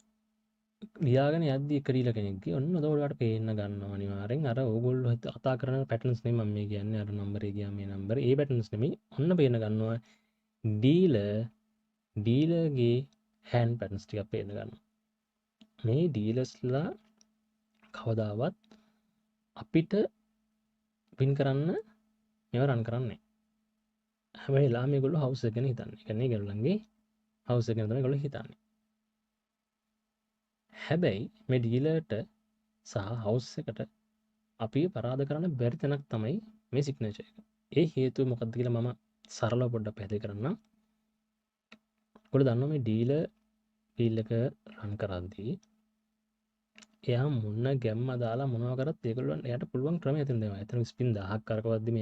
ලියාගෙන යද්දි එක ඩීලර් කෙනෙක්ගේ ඔන්න එතකොට ඔයාට පේන්න ගන්නවා අනිවාර්යෙන් අර ඕගොල්ලෝ කතා කරන පැටර්න්ස් නෙමෙයි මම මේ කියන්නේ අර නම්බරේ ගියා මේ නම්බරේ ඒ පැටර්න්ස් නෙමෙයි ඔන්න පේන්න ගන්නවා ඩීලර්ගේ හෑන්ඩ් පැටර්න්ස් ටිකක් පේන්න ගන්නවා. මේ ඩීලර්ස්ලා කවදාවත් අපිට පින් කරන්න මේව රන් කරන්නේ හැම වෙලාවෙම මේගොල්ලෝ හවුස් එක ගැන හිතන්නේ. ඒ කියන්නේ ඒගොල්ලන්ගේ හවුස් එක ගැන තමයි ඒගොල්ලෝ හිතන්නේ. හැබැයි මේ ඩීලර්ට සහ හවුස් එකට අපි පරාද කරන්න බැරි තැනක් තමයි මේ සිග්නේචර් එක. ඒ හේතුව මොකක්ද කියලා මම සරලව පොඩ්ඩක් පැහැදිලි කරන්නම්. ඔයාලා දන්නවා මේ ඩීල් එක රන් කරද්දී එයා මොන ගැම්ම දාලා මොනවා කරත් ඒගොල්ලන් එයාට පුළුවන් ක්‍රමයක් තියෙනවා. එතන ස්පින් 1000ක් කරකවද්දි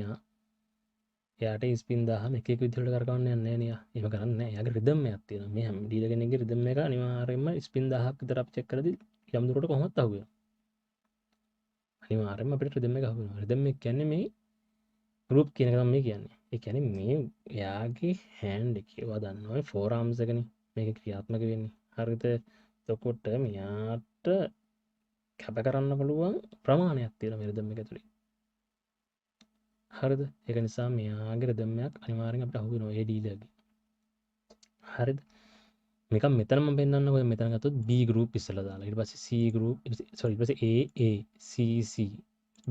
එයාට ස්පින් 1000ම එක එක විදිහට කරකවන්න යන්නේ නැහැ නේ. එහෙම කරන්නේ නැහැ. එයාගේ රිද්ම් එකක් තියෙනවා. මේ හැම ඩීලර් කෙනෙක්ගේ රිද්ම් එක අනිවාර්යයෙන්ම ස්පින් 1000ක් විතර අපි චෙක් කරද්දි යම් දුරකට කොහොමවත් අහුවෙනවා. අනිවාර්යයෙන්ම අපිට රිද්ම් එක අහුවෙනවා. රිද්ම් එක කියන්නේ මේ ගෲප් කියන එක තමයි මේ කියන්නේ. ඒ කියන්නේ මේ එයාගේ හෑන්ඩ් එකේ ඔයා දන්නවා ෆෝර් ආම්ස් එකනේ මේක ක්‍රියාත්මක වෙන්නේ. හරිද? එතකොට මෙයාට කැප කරන්න පුළුවන් ප්‍රමාණයක් තියෙන මෙරදම එක තුළේ. හරිද? ඒක නිසා මෙයාගේ රෙදමයක් අනිවාර්යෙන් අපිට අහු වෙනවා ඒ ඩීලර්ගේ. හරිද? නිකන් මෙතන මම පෙන්නන්නකො මෙතන ගත්තොත් B group ඉස්සලා දාලා ඊට පස්සේ C group sorry ඊට පස්සේ A C C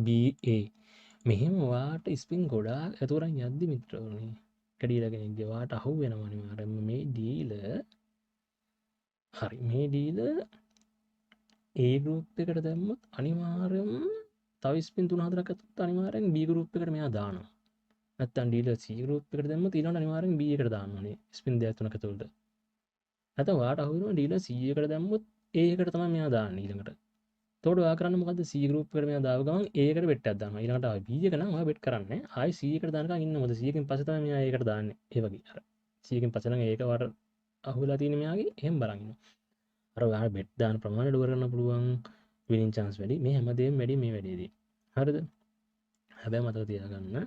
B A මෙහෙම වාට ස්පින් ගොඩාක් අතුරන් යද්දි මිත්‍රවරුනි කඩීලා කෙනෙක්ගේ වාට අහු වෙනවා අනිවාර්යෙන්ම මේ ඩීලර්. හරි මේ ඩීලර් A group එකට දැම්මොත් අනිවාර්යෙන්ම තව ස්පින් 3-4ක් අතත් අනිවාර්යෙන් B group එකට මෙයා දානවා. නැත්තම් ඩීලර් C group එකට දැම්මොත් ඊළඟට අනිවාර්යෙන් B එකට දාන්න ඕනේ ස්පින් 2-3ක තුලට. නැත්නම් වාට අහු වෙනවා ඩීලර් C එකට දැම්මොත් A එකට තමයි මෙයා දාන්නේ ඊළඟට. එතකොට ඔයා කරන්නේ මොකද්ද? C group එකට මෙයා දාව ගමන් A එකට බෙට් එකක් දානවා. ඊළඟට ආයි B එක නම් ඔයා බෙට් කරන්නේ. ආයි C එකට දානකම් ඉන්න මොකද C එකෙන් පස්සේ තමයි මෙයා A එකට දාන්නේ. ඒ වගේ. අර C එකෙන් පස්සේ නම් ඒක වට අහුවෙලා තියෙන මෙයාගේ එහෙම බලන් ඉන්නවා. අර ඔයා බෙට් දාන ප්‍රමාණය ඩුවර් කරන්න පුළුවන් විනින් chance වැඩි. මේ හැමදේම වැඩි මේ වැඩේදී. හරිද? හැබැයි මතක තියාගන්න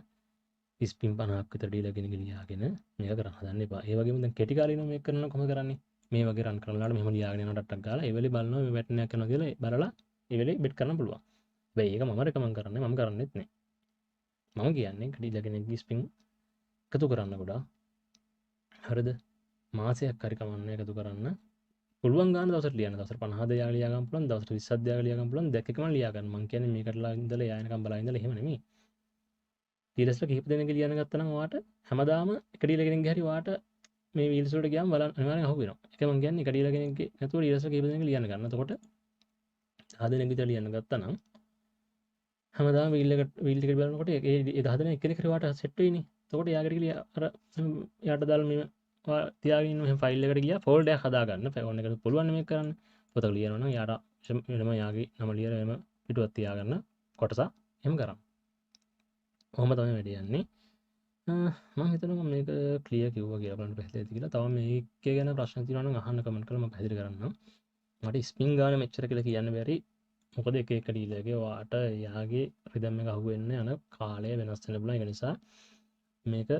ස්පින් 50ක් විතර ඩීලර් කෙනෙක් ලියාගෙන මේක කරන්න හදන්න එපා. ඒ වගේම දැන් කෙටි කාලිනව මේක කරනවා කොහොමද කරන්නේ? මේ වගේ රන් කරනලාට මෙහෙම ලියාගෙන යන ටට්ටක් ගාලා ඒ වෙලේ බලනවා මේ බැට් එකක් කරනවා කියලා බලලා ඒ වෙලේ බෙට් කරන්න පුළුවන්. හැබැයි ඒක මම රෙකමන්ඩ් කරන්නේ මම කරන්නේත් නැහැ. මම කියන්නේ ඩීලර් කෙනෙක්ගේ ස්පින් එකතු කරන්න ගොඩා. හරිද? මාසයක් හරි කමන්නේ එකතු කරන්න. පුළුවන් ගන්න දවසට ලියන්න. දවසට 50 දෙයක් ලියා ගන්න පුළුවන්. දවසට 20ක් දෙයක් ලියා ගන්න පුළුවන්. දෙක එකම ලියා ගන්න. මම කියන්නේ මේකටලා ඉඳලා යායනකම් බලා ඉඳලා එහෙම නෙමෙයි. ඩීලර්ස්ලා කිහිප දෙනෙක් ලියන ගත්තා නම් ඔයාට හැමදාම එක ඩීලර් කෙනෙක්ගේ හරි ඔයාට මේ වීල්ස් වලට ගියාම බලන්න අනිවාර්යෙන් අහු වෙනවා. ඒක මම කියන්නේ එක ඩීලර් කෙනෙක්ගේ නැතුව ඩීලර්ස්ලා කිහිප දෙනෙක් ලියන්න ගන්න. එතකොට 10 දෙනෙක් විතර ලියන්න ගත්තා නම් හැමදාම වීල් ටික බලනකොට ඒ 10 දෙනෙක් එක්කෙනෙක් හරි ඔයාට සෙට් වෙයිනේ. එතකොට යාකට කියලා අර යාට දාලා මේ තියාගෙන ඉන්න මෙහෙම ෆයිල් එකකට ගියා ෆෝල්ඩර් එකක් හදාගන්න. ෆෝන් එකට පුළුවන් මේක කරන්න. පොතක ලියනවා නම් යාට වෙනම යාගේ නම ලියලා එම පිටුවක් තියාගන්න කොටස එහෙම කරන්න. කොහොම තමයි වැඩේ යන්නේ. මම හිතනවා මේක ක්ලියර් කිව්වා කියලා බලන්න පැහැදිලි ඇති කියලා. තව මේක ගැන ප්‍රශ්න තියෙනවා නම් අහන්න කමෙන්ට් කරලා මම පැහැදිලි කරන්නම්. මට ස්පින් ගාන මෙච්චර කියලා කියන්න බැරි. මොකද එක එක ඩීලර්ගේ වාට යාගේ රිදම් එක අහුවෙන්න යන කාලය වෙනස් වෙන්න පුළුවන්. ඒක නිසා මේක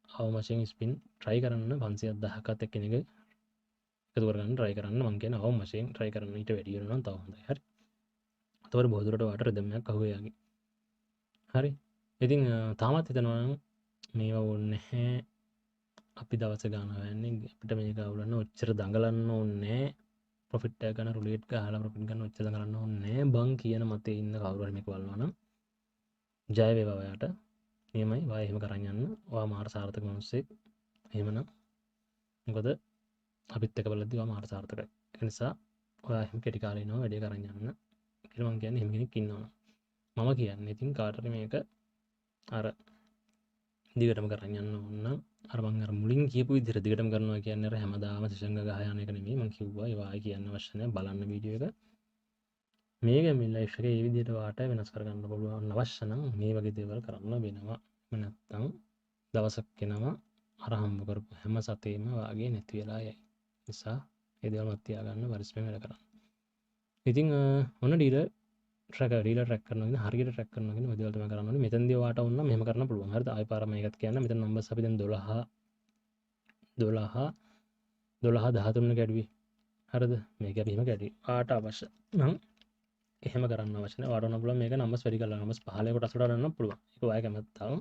අවම ස්පින් try කරන්න 500,000ක්වත් එක්කෙනෙක් එකතු කරගන්න try කරන්න. මම කියන අවම වශයෙන් try කරන්න ඊට වැඩි වෙනවා නම් තව හොඳයි. හරි. එතකොට බොහෝ දුරට වාට රිදම් එකක් අහුවේ යාගේ. හරි. ඉතින් තාමත් හිතනවා නම් මේවා ඕනේ නැහැ. අපි දවස ගාන හොයන්නේ අපිට මේක අවුලන්න ඔච්චර දඟලන්න ඕනේ. ප්‍රොෆිට් එක ගන්න රුලේට් ගහලා ප්‍රොෆිට් ගන්න ඔච්චර දඟලන්න ඕනේ බං කියන මතේ ඉන්න කවුරු හරි මේක බලනවා නම් ජය වේවා ඔයාට. නියමයි. ඔයා එහෙම කරන් යන්න. ඔයා මාර සාර්ථක මිනිස්සෙක්. එහෙමනම් මොකද අපිත් එක බලද්දි ඔයා මාර සාර්ථකයි. ඒ නිසා ඔයා එහෙම කෙටි කාලේ ඉන්නවා වැඩේ කරන් යන්න කියලා මම කියන්නේ. එහෙම කෙනෙක් ඉන්නවා මම කියන්නේ ඉතින් කාටරි මේක අර දිගටම කරන් යන්න ඕන නම් අර මම අර මුලින් කියපු විදිහට දිගටම කරනවා කියන්නේ අර හැමදාම සෙෂන් එක ගහ යන එක නෙමෙයි. මම කිව්වා ඒ වායි කියන්න අවශ්‍ය නැහැ. බලන්න වීඩියෝ එක. මේක මේ ලයිෆ් එකේ මේ විදිහට වාට වෙනස් කරගන්න පුළුවන් අවශ්‍ය නම් මේ වගේ දේවල් කරන්න වෙනවා. නැත්තම් දවසක් එනවා අර හම්බ කරපු හැම සතේම වාගේ නැති වෙලා යයි. නිසා ඒ දේවල් මත තියාගන්න පරිස්සමෙන් වැඩ කරන්න. ඉතින් ඔන්න ඩීලර් ට්‍රැක් කරනවා හරියට ට්‍රැක් කරනවා කියන දේවල් තමයි කරන්න ඕනේ. මෙතනදී වාට වුණා නම් මෙහෙම කරන්න පුළුවන්. හරිද? ආයෙ පාරම මේකත් කියන්න. මෙතන නම්බර්ස් අපි දැන් 13 කැඩුවේ. හරිද? මේක අපි එහෙම කැඩුවේ. වාට අවශ්‍ය නම් එහෙම කරන්න අවශ්‍ය නැහැ. වාට වුණා පුළුවන් මේක නම්බර්ස් වැඩි කරලා නම්බර්ස් 15 කොට 8ට ගන්න පුළුවන්. ඒක ඔය කැමැත්තම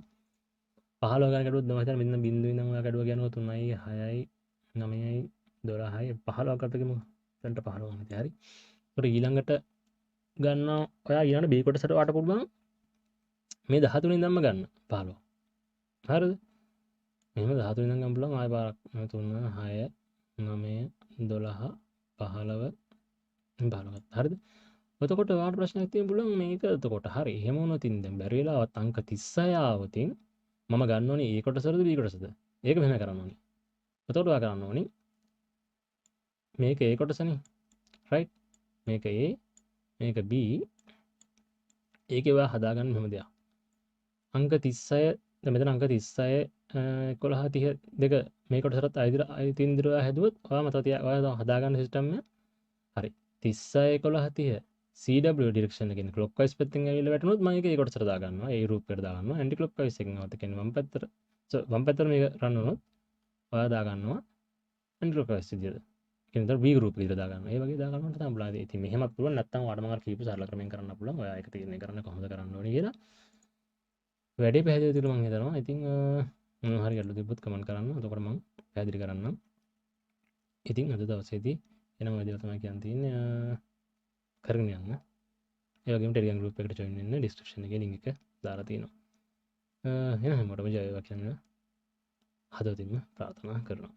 15 ගන්න කැඩුවොත් මම හිතන්නේ මෙන්න බිංදුව ඉඳන් ඔයා කැඩුවා කියනවා 3යි 6යි 9යි 12යි 15ක් ගත්තකම දැන්ට 15 නැති හරි. ඒකට ඊළඟට ගන්න ඔයා ඊළඟට B කොටසට වාට පුළුවන් මේ 13 ඉඳන්ම ගන්න 15. හරිද? මෙහෙම 13 ඉඳන් ගන්න පුළුවන් ආය පාරක් 3 6 9 12 15 15 හරිද? එතකොට ඔයාලට ප්‍රශ්නයක් තියෙන්න පුළුවන් මේක එතකොට හරි එහෙම වුණොත් දැන් බැරි වෙලාවත් අංක 36 ආවොතින් මම ගන්න ඕනේ A කොටසද B කොටසද? ඒක මෙහෙම කරන්න ඕනේ. එතකොට ඔයා කරන්න ඕනේ මේක A කොටසනේ. රයිට්? මේක A මේක B ඒකේ ඔයා හදාගන්න මෙහෙම දෙයක්. අංක 36 දැන් මෙතන අංක 36 11 30 දෙක මේ කොටසට අයිතින් දිර ඔයා හැදුවොත් ඔයා මතක තියා ඔයා හදාගන්න සිස්ටම් එක හරි 36 11 30 CW ඩිරෙක්ෂන් එකකින් ක්ලොක්වයිස් පැත්තෙන් ඇවිල්ලා වැටුනොත් මම ඒක ඒ කොටසට දාගන්නවා. ඒ රූප් එකට දාගන්නවා. ඇන්ටි ක්ලොක්වයිස් එකකින් આવත කියන්නේ වම් පැත්තට මේක රන් වුණොත් ඔයා දාගන්නවා ඇන්ටි ක්ලොක්වයිස් විදියට. කෙනෙකුට B group විදිහට දාගන්න. ඒ වගේ දාගන්නට තමයි බලන්න. ඉතින් මෙහෙමත් පුළුවන් නැත්නම් ඔයාලට මම කීප සරල ක්‍රමෙන් කරන්න පුළුවන්. ඔයා ඒක තීරණය කරන්න කොහොමද කරන්න ඕනේ කියලා. වැඩි පැහැදිලි විදිහට මම හිතනවා. ඉතින් මොනවා හරි ගැටලු තිබ්බොත් කමෙන්ට් කරන්න. එතකොට මම පැහැදිලි කරන්නම්. ඉතින් අද දවසේදී එනම් ඔය විදිහට තමයි කියන්න තියෙන්නේ. කරගෙන යන්න. ඒ වගේම ටෙලිග්‍රෑම් ගෲප් එකට ජොයින් වෙන්න ඩිස්ක්‍රිප්ෂන් එකේ ලින්ක් එක දාලා තියෙනවා. එහෙනම් හැමෝටම ජය වේවා කියන හදවතින්ම ප්‍රාර්ථනා කරනවා.